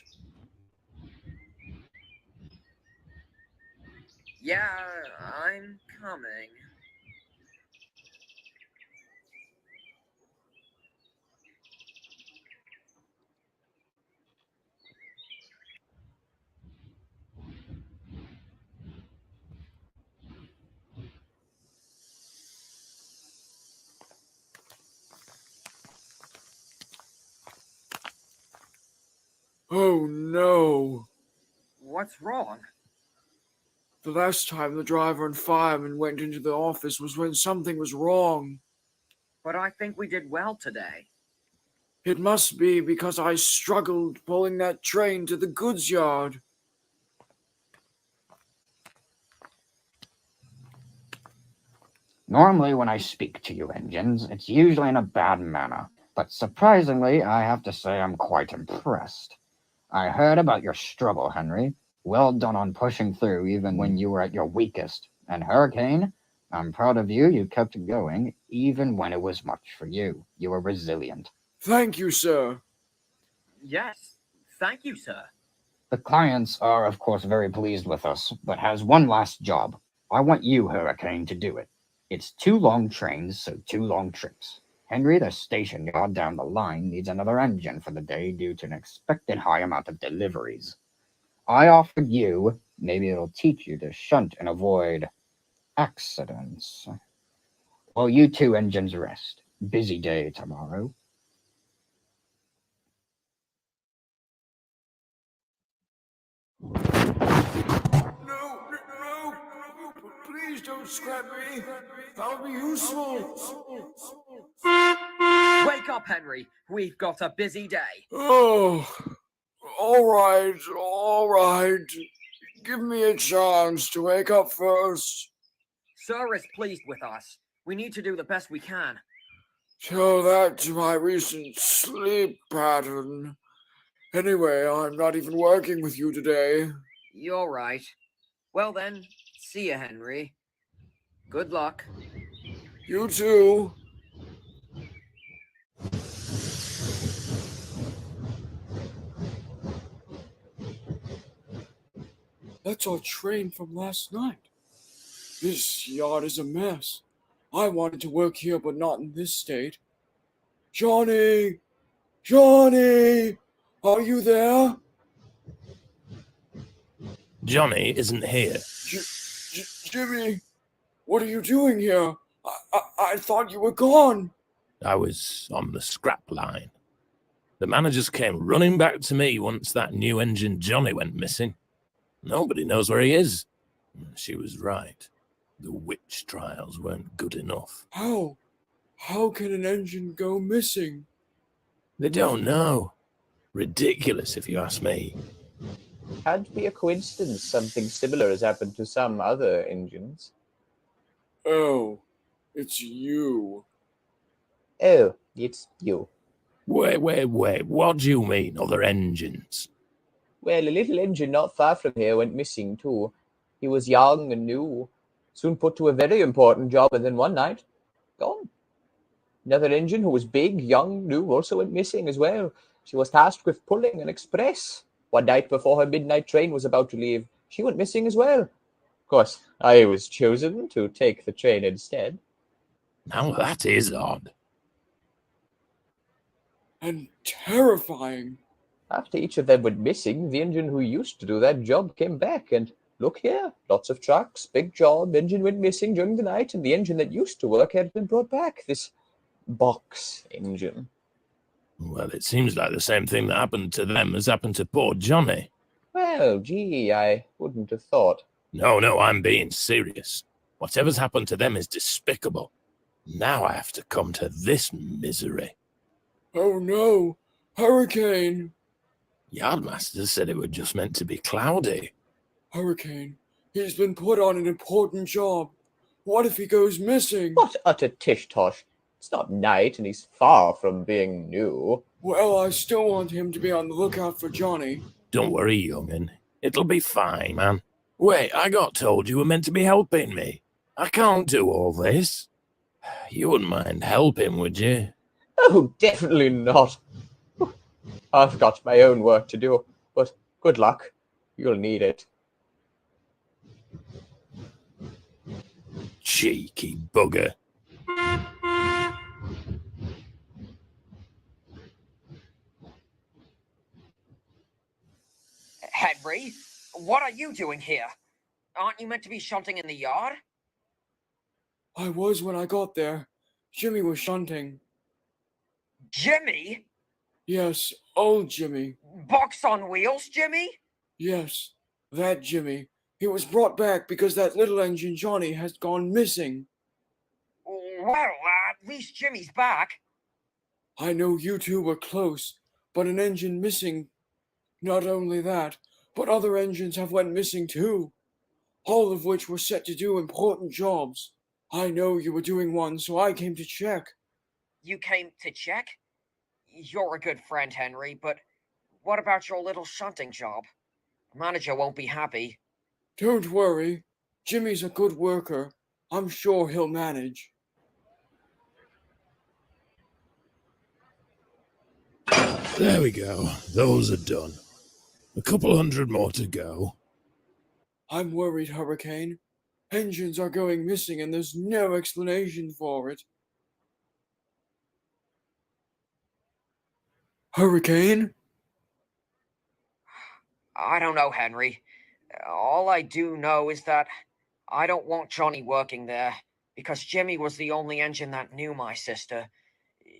Yeah, I'm coming. Oh no! What's wrong? The last time the driver and fireman went into the office was when something was wrong. But I think we did well today. It must be because I struggled pulling that train to the goods yard. Normally, when I speak to you engines, it's usually in a bad manner. But surprisingly, I have to say I'm quite impressed. I heard about your struggle, Henry. Well done on pushing through even when you were at your weakest. And Hurricane, I'm proud of you. You kept going even when it was much for you. You were resilient. Thank you, sir. Yes, thank you, sir. The clients are, of course, very pleased with us, but has one last job. I want you, Hurricane, to do it. It's 2 long trains, so 2 long trips. Henry, the station yard down the line, needs another engine for the day due to an expected high amount of deliveries. I offered you, maybe it'll teach you to shunt and avoid accidents. Well, you 2 engines rest. Busy day tomorrow. Please don't scrap me. That'll be useful. Wake up, Henry. We've got a busy day. Oh, all right. Give me a chance to wake up first. Sir is pleased with us. We need to do the best we can. Tell that to my recent sleep pattern. Anyway, I'm not even working with you today. You're right. Well then, see ya, Henry. Good luck. You too. That's our train from last night. This yard is a mess. I wanted to work here, but not in this state. Johnny! Johnny! Are you there? Johnny isn't here. Jimmy, what are you doing here? I thought you were gone. I was on the scrap line. The managers came running back to me once that new engine Johnny went missing. Nobody knows where he is. She was right. The witch trials weren't good enough. How? How can an engine go missing? They don't know. Ridiculous, if you ask me. Can't be a coincidence something similar has happened to some other engines. Oh, it's you. Oh, it's you. Wait. What do you mean, other engines? Well, a little engine not far from here went missing too. He was young and new, soon put to a very important job, and then one night, gone. Another engine who was big, young, new, also went missing as well. She was tasked with pulling an express. One night before her midnight train was about to leave, she went missing as well. Of course, I was chosen to take the train instead. Now that is odd. And terrifying. After each of them went missing, the engine who used to do that job came back, and look here, lots of trucks, big job, engine went missing during the night, and the engine that used to work had been brought back, this box engine. Well, it seems like the same thing that happened to them has happened to poor Johnny. Well, gee, I wouldn't have thought. No, I'm being serious. Whatever's happened to them is despicable. Now I have to come to this misery. Oh no, Hurricane! Yardmaster said it was just meant to be cloudy. Hurricane, he's been put on an important job. What if he goes missing? What utter tish-tosh. It's not night, and he's far from being new. Well, I still want him to be on the lookout for Johnny. Don't worry, young'un. It'll be fine, man. Wait, I got told you were meant to be helping me. I can't do all this. You wouldn't mind helping, would you? Oh, definitely not. I've got my own work to do, but good luck. You'll need it. Cheeky bugger. Henry, what are you doing here? Aren't you meant to be shunting in the yard? I was when I got there. Jimmy was shunting. Jimmy? Yes, old Jimmy. Box on wheels, Jimmy? Yes, that Jimmy. He was brought back because that little engine Johnny has gone missing. Well, at least Jimmy's back. I know you two were close, but an engine missing. Not only that, but other engines have went missing too. All of which were set to do important jobs. I know you were doing one, so I came to check. You came to check? You're a good friend, Henry, but what about your little shunting job? The manager won't be happy. Don't worry. Jimmy's a good worker. I'm sure he'll manage. There we go. Those are done. A couple hundred more to go. I'm worried, Hurricane. Engines are going missing and there's no explanation for it. Hurricane? I don't know, Henry. All I do know is that I don't want Johnny working there, because Jimmy was the only engine that knew my sister.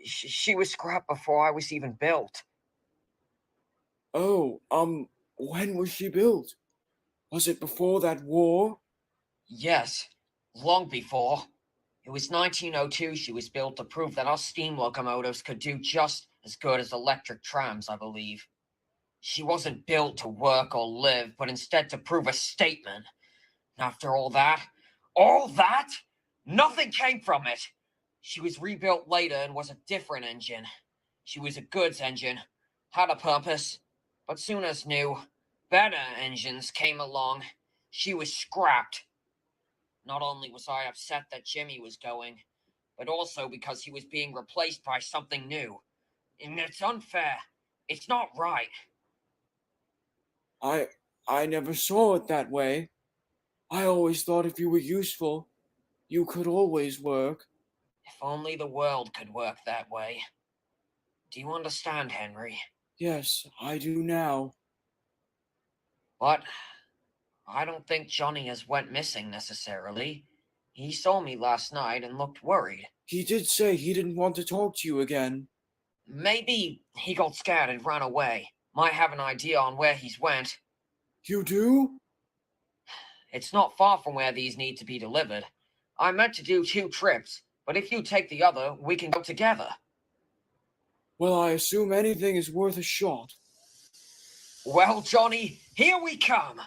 She was scrapped before I was even built. Oh, when was she built? Was it before that war? Yes, long before. It was 1902 she was built to prove that our steam locomotives could do just as good as electric trams, I believe. She wasn't built to work or live, but instead to prove a statement. After all that, nothing came from it. She was rebuilt later and was a different engine. She was a goods engine, had a purpose, but soon as new, better engines came along, she was scrapped. Not only was I upset that Jimmy was going, but also because he was being replaced by something new. And it's unfair. It's not right. I never saw it that way. I always thought if you were useful, you could always work. If only the world could work that way. Do you understand, Henry? Yes, I do now. But I don't think Johnny has went missing necessarily. He saw me last night and looked worried. He did say he didn't want to talk to you again. Maybe he got scared and ran away. Might have an idea on where he's went. You do? It's not far from where these need to be delivered. I meant to do 2 trips, but if you take the other, we can go together. Well, I assume anything is worth a shot. Well, Johnny, here we come!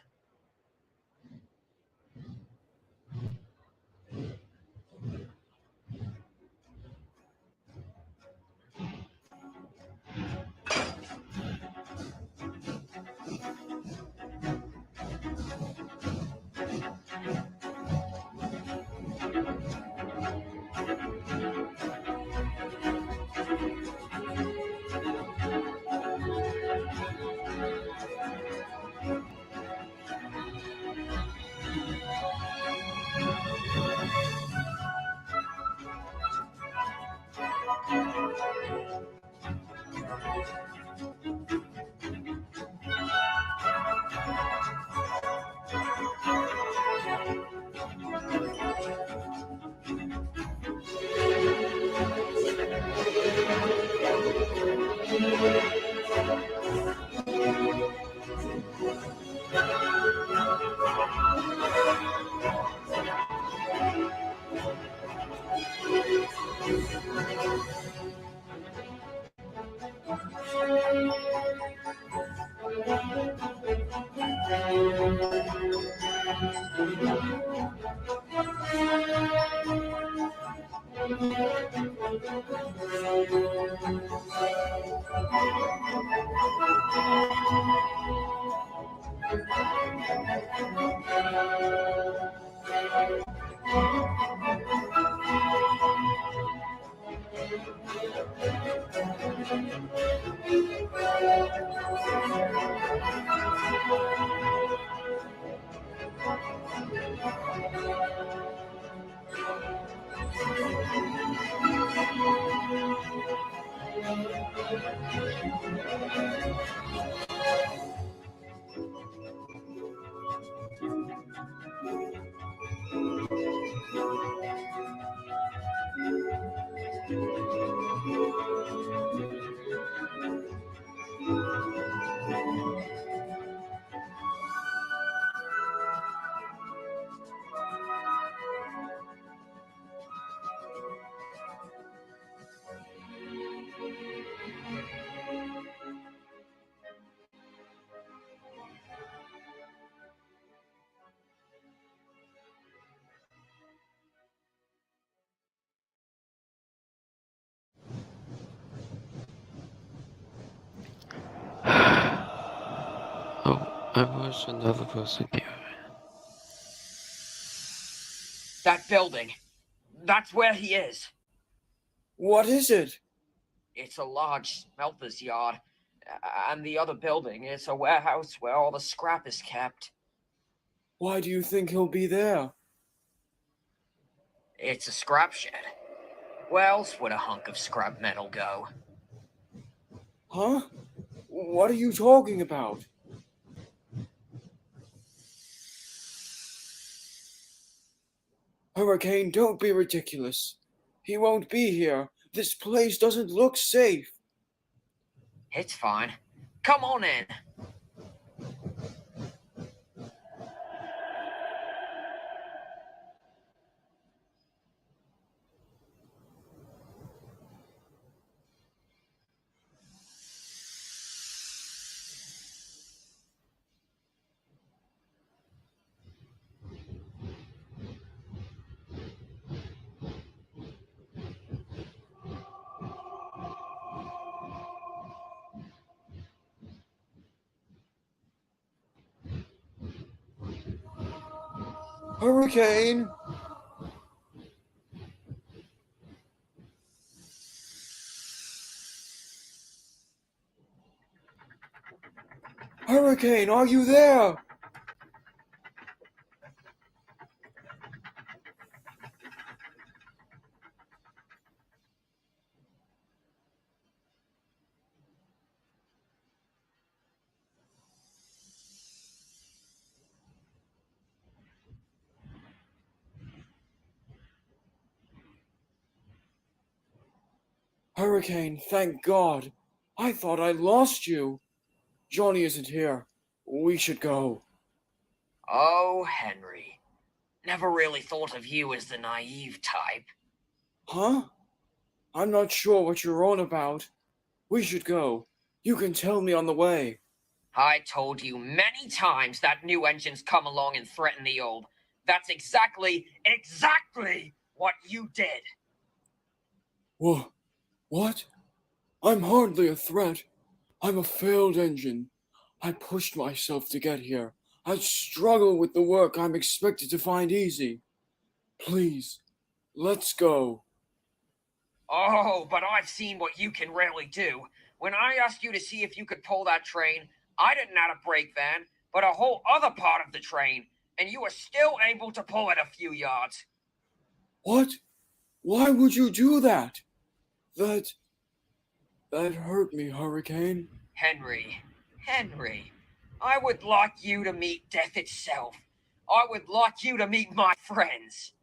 Oh, I wish another person knew. That building. That's where he is. What is it? It's a large smelter's yard. And the other building is a warehouse where all the scrap is kept. Why do you think he'll be there? It's a scrap shed. Where else would a hunk of scrap metal go? Huh? What are you talking about? Hurricane, don't be ridiculous. He won't be here. This place doesn't look safe. It's fine. Come on in. Hurricane! Hurricane, are you there? Hurricane, thank God. I thought I lost you. Johnny isn't here. We should go. Oh, Henry. Never really thought of you as the naive type. Huh? I'm not sure what you're on about. We should go. You can tell me on the way. I told you many times that new engines come along and threaten the old. That's exactly what you did. What? I'm hardly a threat. I'm a failed engine. I pushed myself to get here. I struggle with the work I'm expected to find easy. Please, let's go. Oh, but I've seen what you can really do. When I asked you to see if you could pull that train, I didn't add a brake van, but a whole other part of the train, and you were still able to pull it a few yards. What? Why would you do that? That hurt me, Hurricane. Henry, I would like you to meet death itself. I would like you to meet my friends.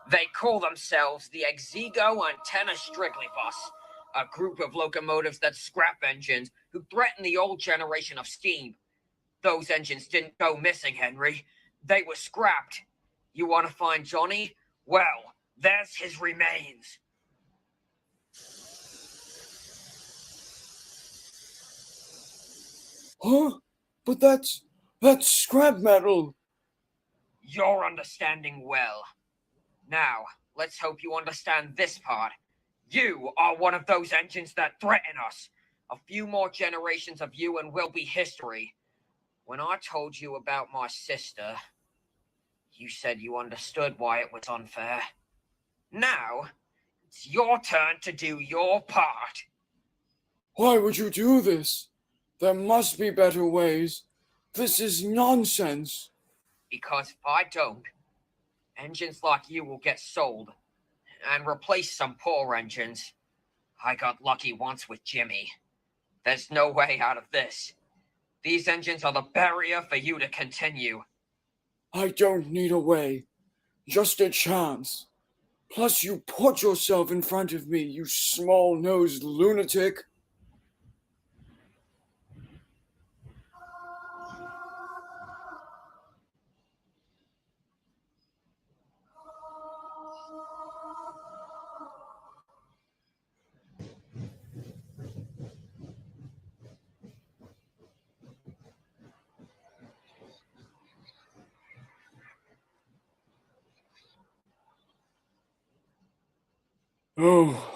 They call themselves the Exego Antenna Strictly-Bus, a group of locomotives that scrap engines who threaten the old generation of steam. Those engines didn't go missing, Henry. They were scrapped. You want to find Johnny? Well, there's his remains. Huh? But that's scrap metal. You're understanding well. Now, let's hope you understand this part. You are one of those engines that threaten us. A few more generations of you and we'll be history. When I told you about my sister, you said you understood why it was unfair. Now, it's your turn to do your part. Why would you do this? There must be better ways. This is nonsense. Because if I don't, engines like you will get sold and replace some poor engines. I got lucky once with Jimmy. There's no way out of this. These engines are the barrier for you to continue. I don't need a way, just a chance. Plus, you put yourself in front of me, you small-nosed lunatic. Oh.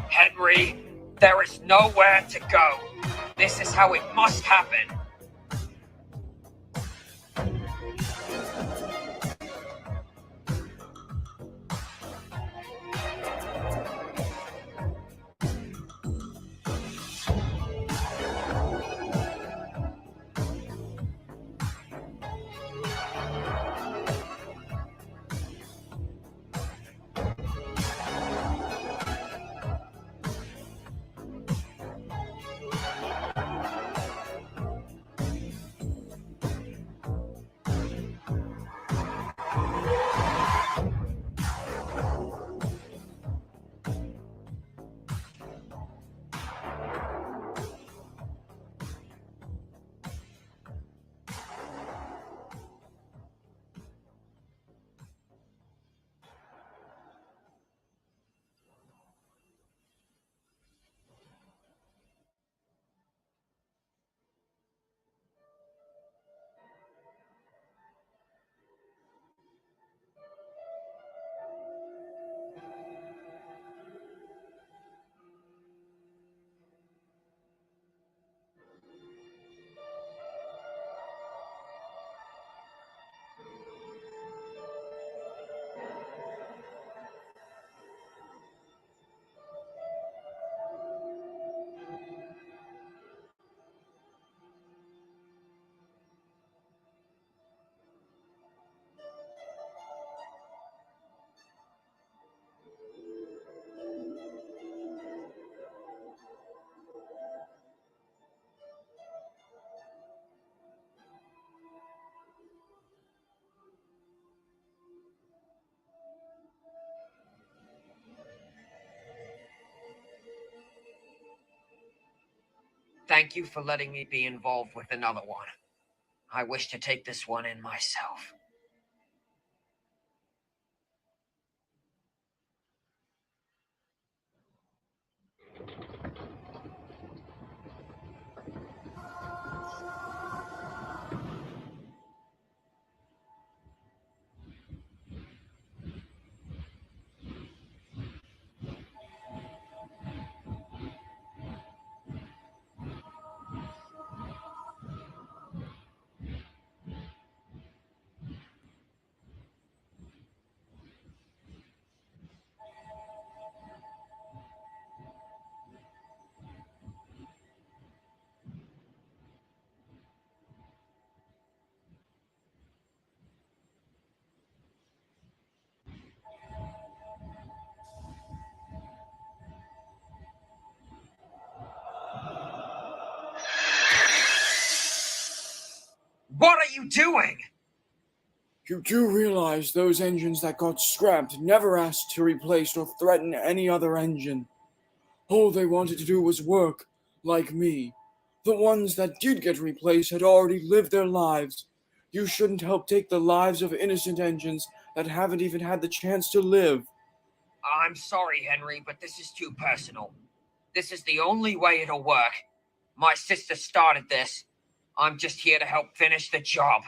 Henry, there is nowhere to go. This is how it must happen. Thank you for letting me be involved with another one. I wish to take this one in myself. What are you doing? You do realize those engines that got scrapped never asked to replace or threaten any other engine. All they wanted to do was work, like me. The ones that did get replaced had already lived their lives. You shouldn't help take the lives of innocent engines that haven't even had the chance to live. I'm sorry, Henry, but this is too personal. This is the only way it'll work. My sister started this. I'm just here to help finish the job.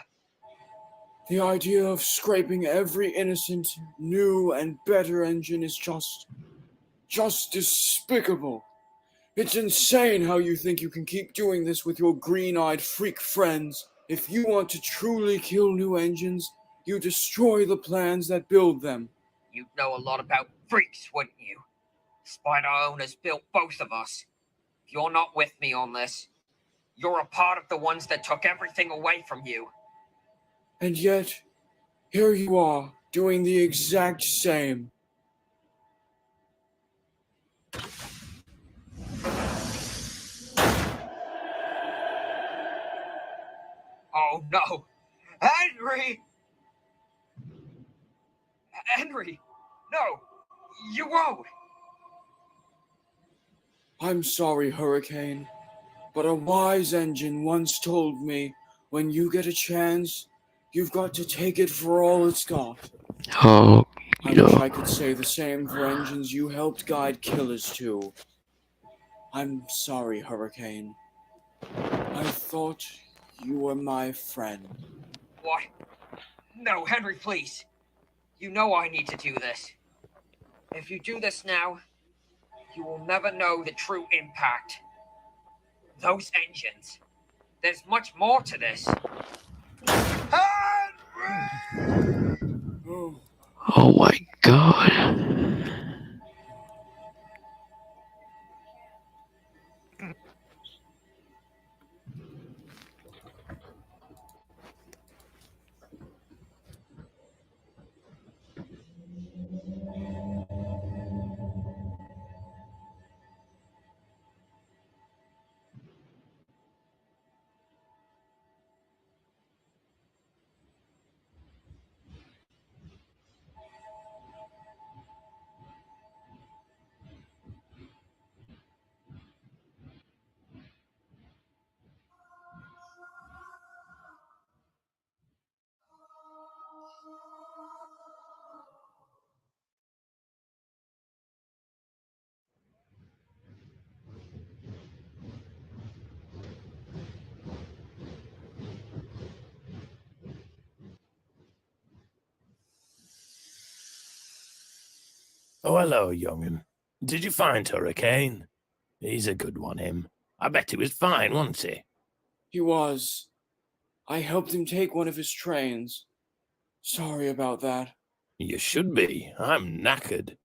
The idea of scraping every innocent, new, and better engine is just despicable. It's insane how you think you can keep doing this with your green-eyed freak friends. If you want to truly kill new engines, you destroy the plans that build them. You'd know a lot about freaks, wouldn't you? Spider owners built both of us. If you're not with me on this, you're a part of the ones that took everything away from you. And yet, here you are, doing the exact same. Oh no! Henry! Henry! No! You won't! I'm sorry, Hurricane, but a wise engine once told me, when you get a chance, you've got to take it for all it's got. Oh, I wish I could say the same for engines you helped guide killers to. I'm sorry, Hurricane. I thought you were my friend. What? No, Henry, please. You know I need to do this. If you do this now, you will never know the true impact. Those engines. There's much more to this. Oh my god. Oh, hello, young'un. Did you find Hurricane? He's a good one, him. I bet he was fine, wasn't he? He was. I helped him take one of his trains. Sorry about that. You should be. I'm knackered.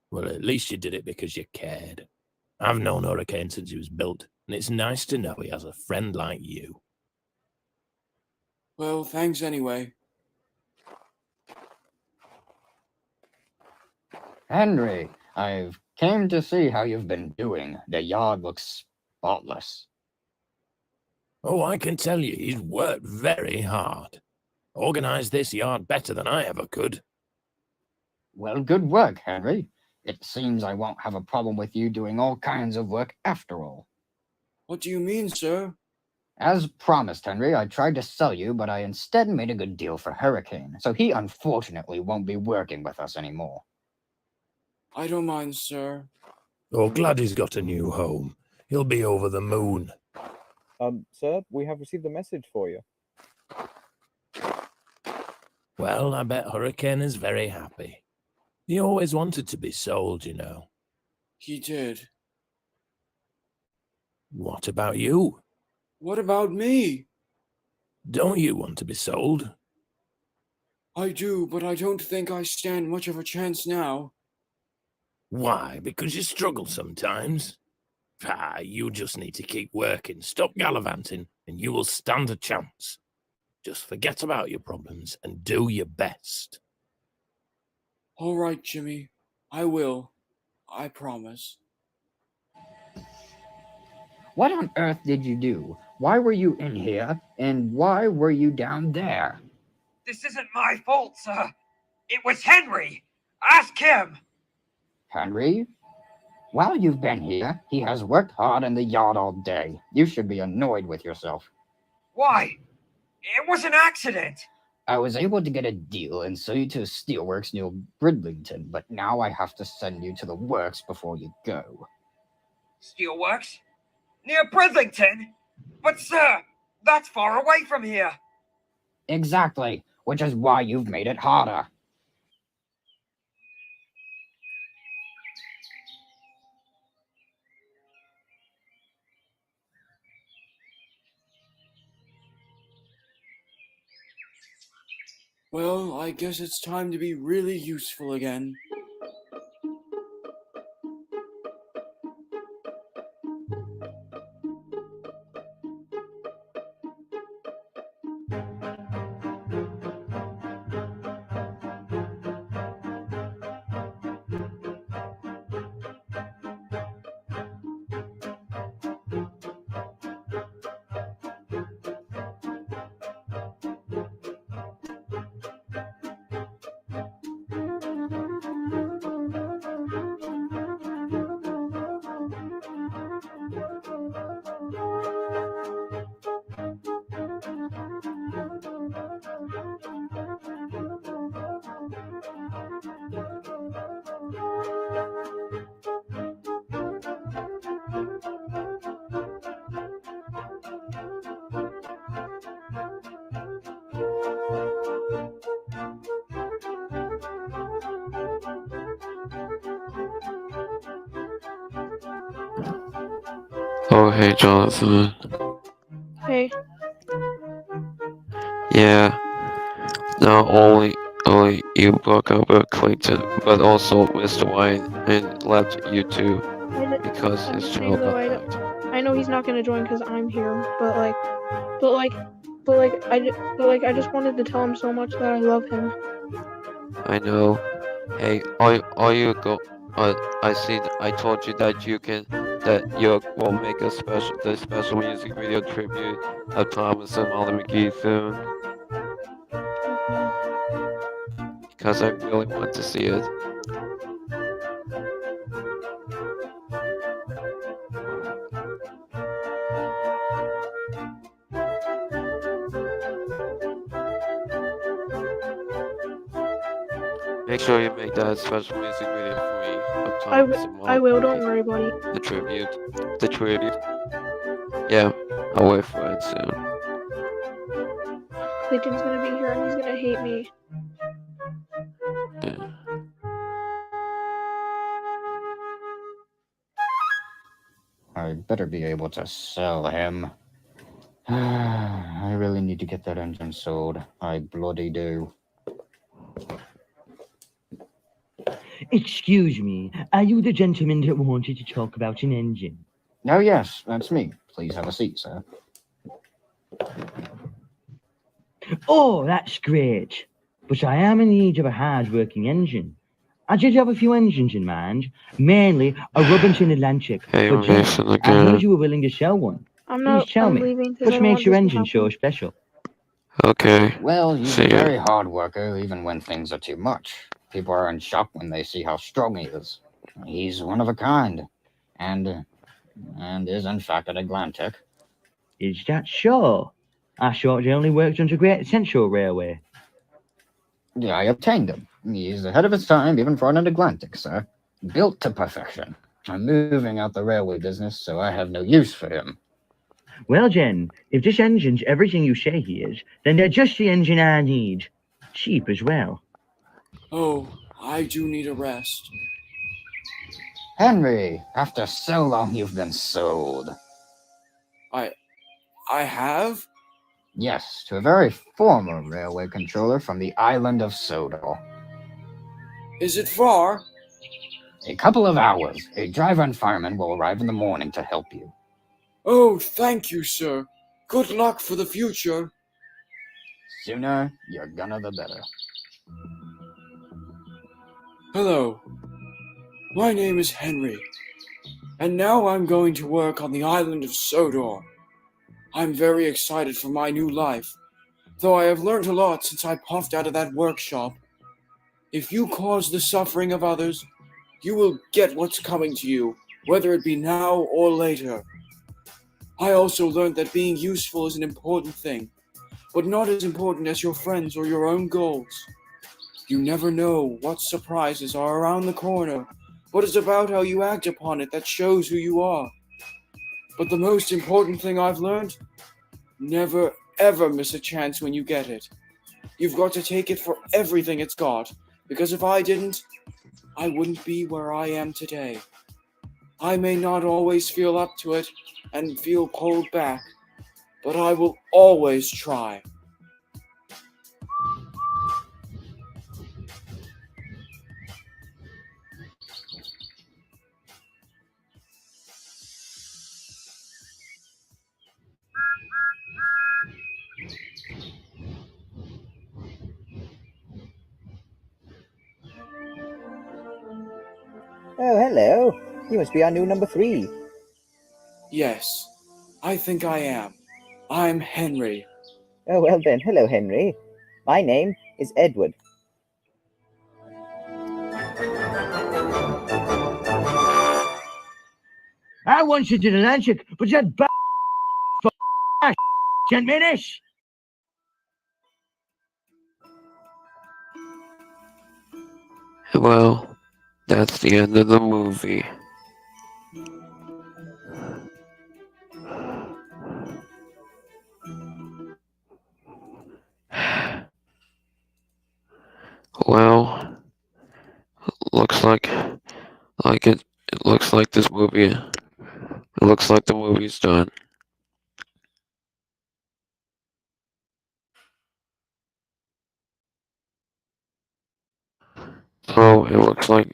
Well, at least you did it because you cared. I've known Hurricane since he was built, and it's nice to know he has a friend like you. Well, thanks anyway. Henry, I've came to see how you've been doing. The yard looks spotless. Oh, I can tell you, he's worked very hard. Organized this yard better than I ever could. Well, good work, Henry. It seems I won't have a problem with you doing all kinds of work after all. What do you mean, sir? As promised, Henry, I tried to sell you, but I instead made a good deal for Hurricane, so he unfortunately won't be working with us anymore. I don't mind, sir. Oh, glad he's got a new home. He'll be over the moon. Sir, we have received a message for you. Well, I bet Hurricane is very happy. He always wanted to be sold, you know. He did. What about you? What about me? Don't you want to be sold? I do, but I don't think I stand much of a chance now. Why? Because you struggle sometimes? Ah, you just need to keep working, stop gallivanting, and you will stand a chance. Just forget about your problems and do your best. All right, Jimmy. I will. I promise. What on earth did you do? Why were you in here? And why were you down there? This isn't my fault, sir. It was Henry. Ask him. Henry? While you've been here, he has worked hard in the yard all day. You should be annoyed with yourself. Why? It was an accident. I was able to get a deal and sell you to a steelworks near Bridlington, but now I have to send you to the works before you go. Steelworks? Near Bridlington? But sir, that's far away from here. Exactly, which is why you've made it harder. Well, I guess it's time to be really useful again. Oh, hey, Jonathan. Hey. Yeah. Not only you broke up with Clayton, but also Mr. White and left you two because his child got hacked. I know he's not gonna join because I'm here, but I just wanted to tell him so much that I love him. I know. Hey, are you go? I see. I told you that you will make the special music video tribute of Thomas and Molly McGee soon. Because I really want to see it. Make sure you make that special music video for me of Thomas and Molly. I will, don't worry, buddy. The tribute. Yeah, I'll wait for it soon. Clayton's gonna be here and he's gonna hate me. Yeah. I better be able to sell him. I really need to get that engine sold. I bloody do. Excuse me, are you the gentleman that wanted to talk about an engine? Oh, yes, that's me. Please have a seat, sir. Oh, that's great. But I am in need of a hard-working engine. I did have a few engines in mind, mainly a Robinson Atlantic. Hey, but Mason I again. heard you were willing to sell one. Please tell me, leaving 'cause I what don't makes want your this to engine happen. so special? Okay. Well, he's See a ya. very hard worker, even when things are too much. People are in shock when they see how strong he is. He's one of a kind. And and is in fact at Atlantic. Is that so? I thought he only worked on the Great Central Railway. Yeah, I obtained him. He's ahead of his time, even for an Atlantic, sir. Built to perfection. I'm moving out the railway business, so I have no use for him. Well, Jen, if this engine's everything you say he is, then they're just the engine I need. Cheap as well. Oh, I do need a rest. Henry, after so long you've been sold. I have? Yes, to a very former railway controller from the island of Sodor. Is it far? A couple of hours. A driver and fireman will arrive in the morning to help you. Oh, thank you, sir. Good luck for the future. Sooner you're gonna the better. Hello. My name is Henry, and now I'm going to work on the island of Sodor. I'm very excited for my new life, though I have learned a lot since I puffed out of that workshop. If you cause the suffering of others, you will get what's coming to you, whether it be now or later. I also learned that being useful is an important thing, but not as important as your friends or your own goals. You never know what surprises are around the corner, but it's about how you act upon it that shows who you are. But the most important thing I've learned, never ever miss a chance when you get it. You've got to take it for everything it's got, because if I didn't, I wouldn't be where I am today. I may not always feel up to it and feel pulled back, but I will always try. Oh, hello. You must be our new number 3. Yes, I think I am. I'm Henry. Oh, well then, hello, Henry. My name is Edward. I once did Atlantic, but that can't finish. Well, that's the end of the movie. Well, looks like it looks like this movie. It looks like the movie's done. So it looks like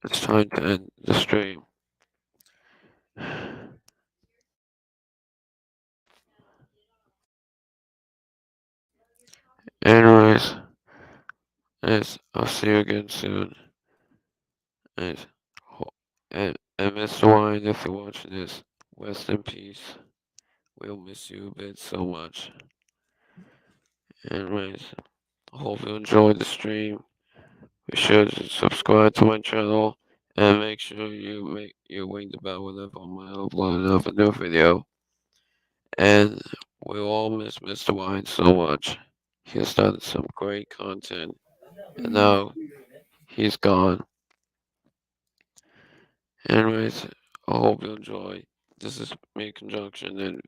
it's time to end the stream. Anyways, I'll see you again soon. And Mr. Wine, if you're watching this, rest in peace. We'll miss you a bit so much. Anyways, I hope you enjoyed the stream. Be sure to subscribe to my channel and make sure you ring the bell whenever I upload another new video. And we'll all miss Mr. Wine so much. He has done some great content, and now he's gone. Anyways, I hope you enjoy. This is me in conjunction and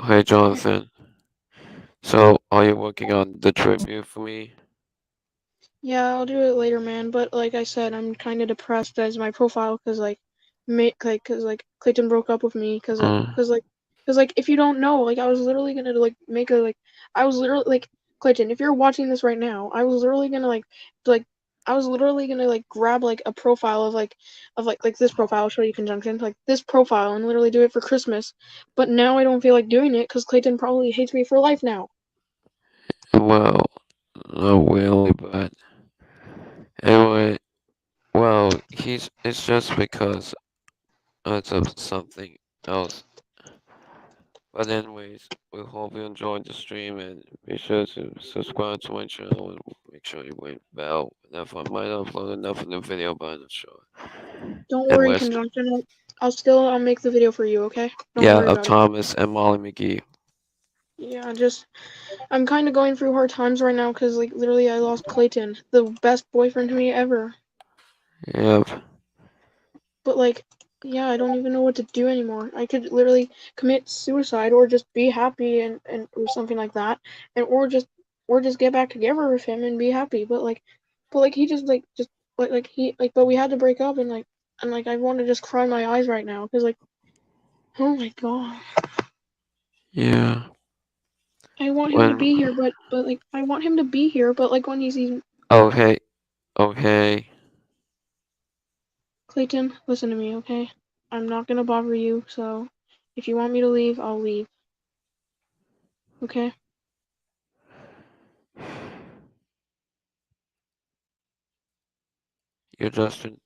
okay, Jonathan. So, are you working on the tribute for me? Yeah, I'll do it later, man. But like I said, I'm kind of depressed as my profile because Clayton broke up with me because if you don't know, like I was literally gonna like make a like I was literally like Clayton, if you're watching this right now, I was literally gonna grab like a profile of this profile. I'll show you conjunction like this profile and literally do it for Christmas. But now I don't feel like doing it because Clayton probably hates me for life now. Well, not really, but anyway, well, it's just because it's of something else. But anyways, we hope you enjoyed the stream and be sure to subscribe to my channel and make sure you ring the bell. Whenever I might upload another new video, but I'm not sure. Don't And worry, rest- conjunction. I'll make the video for you, okay? Don't Yeah, worry of about it. Thomas and Molly McGee. Yeah, I'm kind of going through hard times right now because, like, literally I lost Clayton, the best boyfriend to me ever. Yep. But, like, yeah, I don't even know what to do anymore. I could literally commit suicide or just be happy and or something like that, and or just get back together with him and be happy. But he just but we had to break up and I want to just cry my eyes right now because like, oh my god. Yeah. I want him to be here, but like I want him to be here, but like when he sees Okay. Okay. Clayton, listen to me, okay? I'm not gonna bother you, so if you want me to leave, I'll leave. Okay? You're Justin.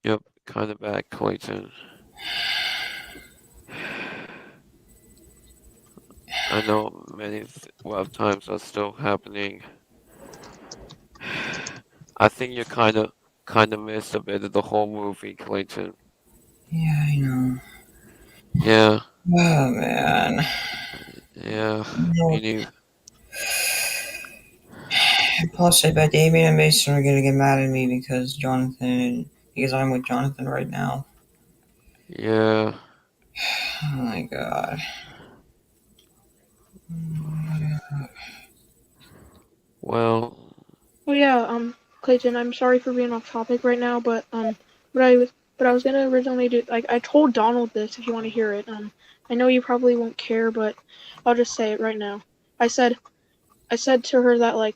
Yep, kind of back, Clayton. I know many rough times are still happening. I think you kind of missed a bit of the whole movie, Clayton. Yeah, I know. Yeah. Oh man. Yeah. No. Me neither. Plus, I bet Damien and Mason are gonna get mad at me because I'm with Jonathan right now. Yeah. Oh my god. Well. Oh yeah, Clayton, I'm sorry for being off topic right now, but what I was gonna originally do, like, I told Donald this if you want to hear it. I know you probably won't care, but I'll just say it right now. I said to her that, like,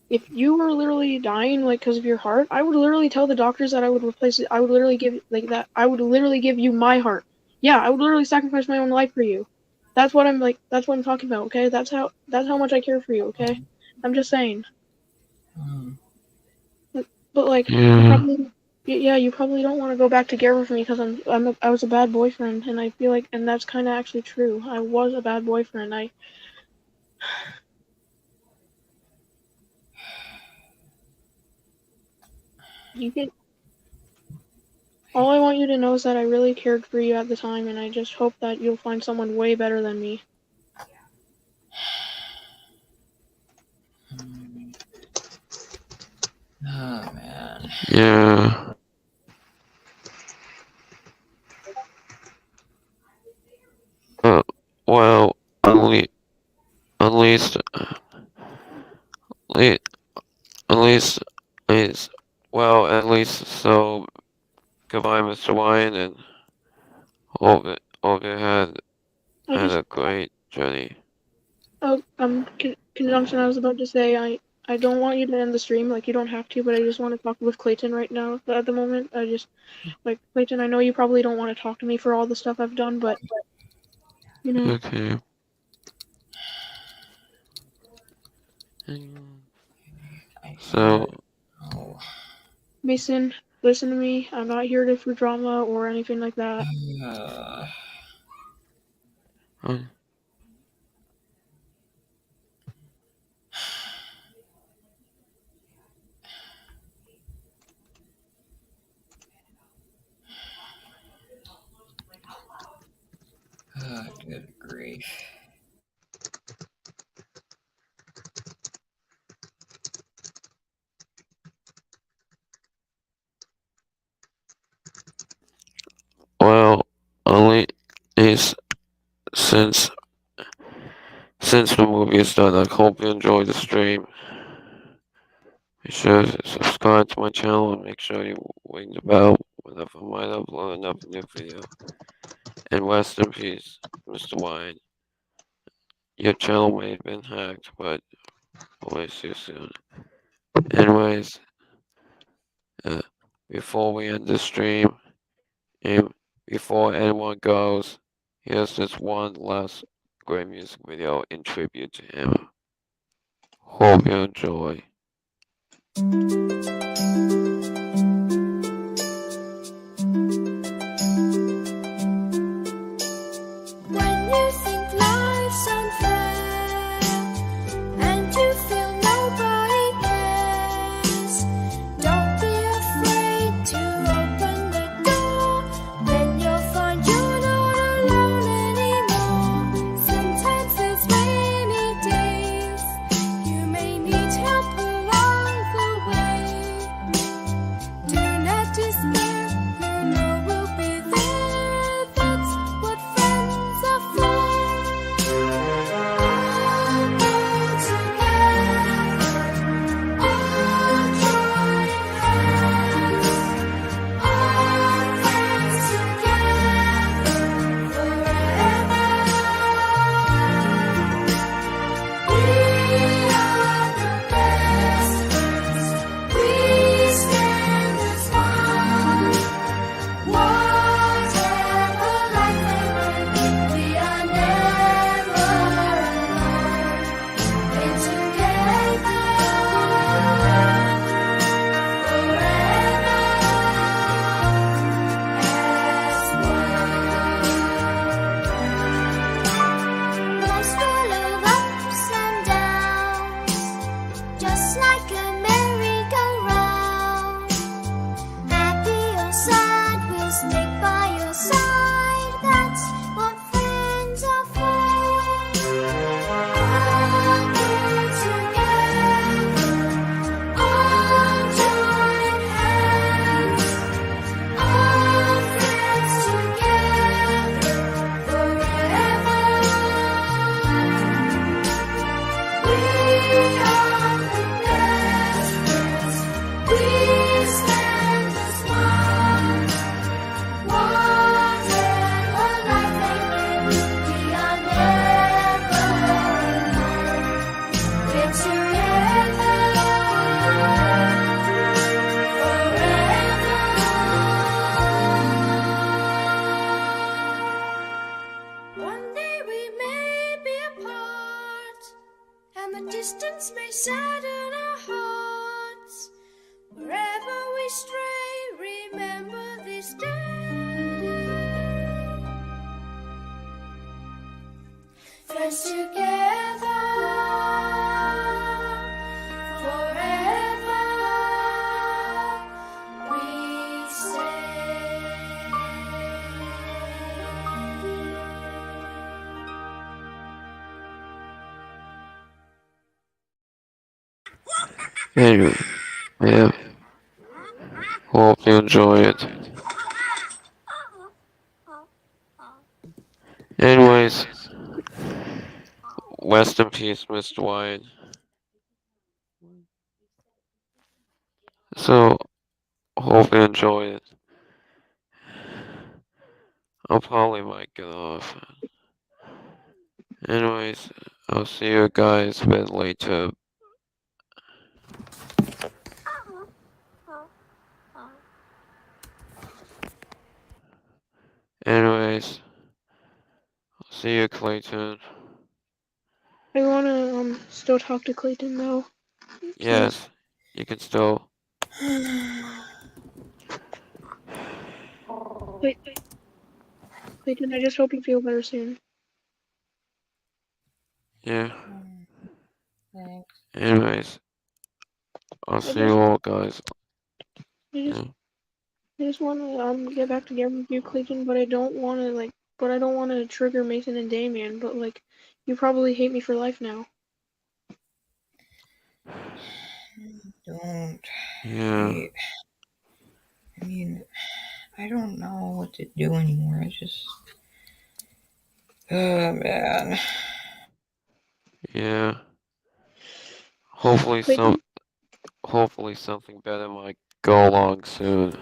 if you were literally dying, like, because of your heart, I would literally tell the doctors that I would replace it. I would literally give, like, that. I would literally give you my heart. Yeah, I would literally sacrifice my own life for you. That's what I'm talking about, okay? That's how much I care for you, okay? I'm just saying. But like, you probably don't want to go back together with me because I was a bad boyfriend, and I feel like, and that's kind of actually true. I was a bad boyfriend. All I want you to know is that I really cared for you at the time, and I just hope that you'll find someone way better than me. Oh man. Yeah. Well, at least, so goodbye, Mr. Wine, and hope you had a great journey. Oh, Conjunction, I was about to say, I don't want you to end the stream, like, you don't have to, but I just want to talk with Clayton right now, at the moment. Like, Clayton, I know you probably don't want to talk to me for all the stuff I've done, but, you know. Okay. So. Mason, listen to me. I'm not here for drama or anything like that. Oh, good grief. Well, only is since the movie is done, I hope you enjoy the stream. Be sure to subscribe to my channel and make sure you ring the bell whenever I might upload another new video. And rest in peace, Mr. Wine. Your channel may have been hacked, but I'll see you soon. Anyways, before we end the stream, and before anyone goes, here's this one last great music video in tribute to him. Hope you enjoy. When you think life's unfair and you feel nobody cares, don't be afraid to open the door. distance may sadden our hearts. Wherever we stray, remember this day. Friends together forever we stay. Anyway, yeah. Hope you enjoy it. Anyways, rest in peace, Mr. Wyatt. So, hope you enjoy it. I'll probably might get off. Anyways, I'll see you guys a bit later. Anyways, I'll see you, Clayton. I wanna still talk to Clayton though. Yes, you can still. Wait, Clayton, I just hope you feel better soon. Yeah. Thanks. Anyways, I'll see you all, guys. I just wanna get back together with you, Clayton, but I don't wanna trigger Mason and Damien, but like you probably hate me for life now. Don't. Yeah. I mean, I don't know what to do anymore. I just. Oh, man. Yeah. Hopefully Clayton? hopefully something better might go along soon.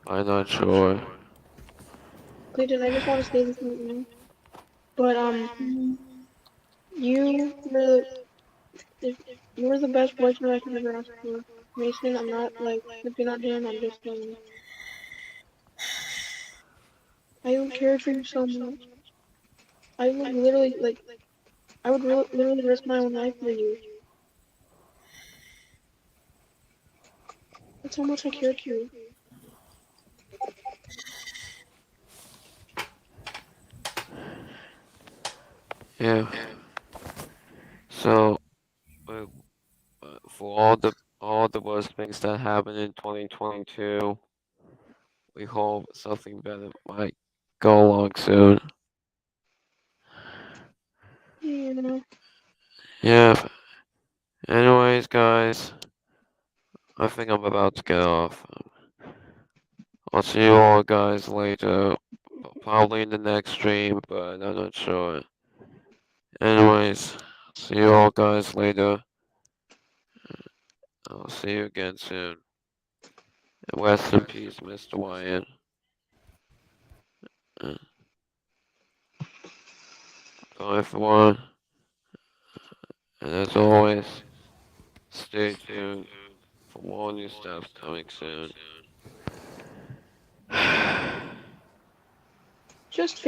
I'm not sure. Clayton, I just wanna say this right now. But you were the best boyfriend I could ever ask for. Mason, I'm not like flipping on him, I'm just I cared for you so much. I would literally literally risk my own life for you. That's how much I cared for you. Yeah. So, for all the worst things that happened in 2022, we hope something better might go along soon. Yeah. Yeah. Anyways, guys, I think I'm about to get off. I'll see you all guys later. Probably in the next stream, but I'm not sure. Anyways, see you all guys later. I'll see you again soon. And rest in peace, Mr. Wyatt. Bye, everyone. And as always, stay tuned for more new stuff coming soon. Just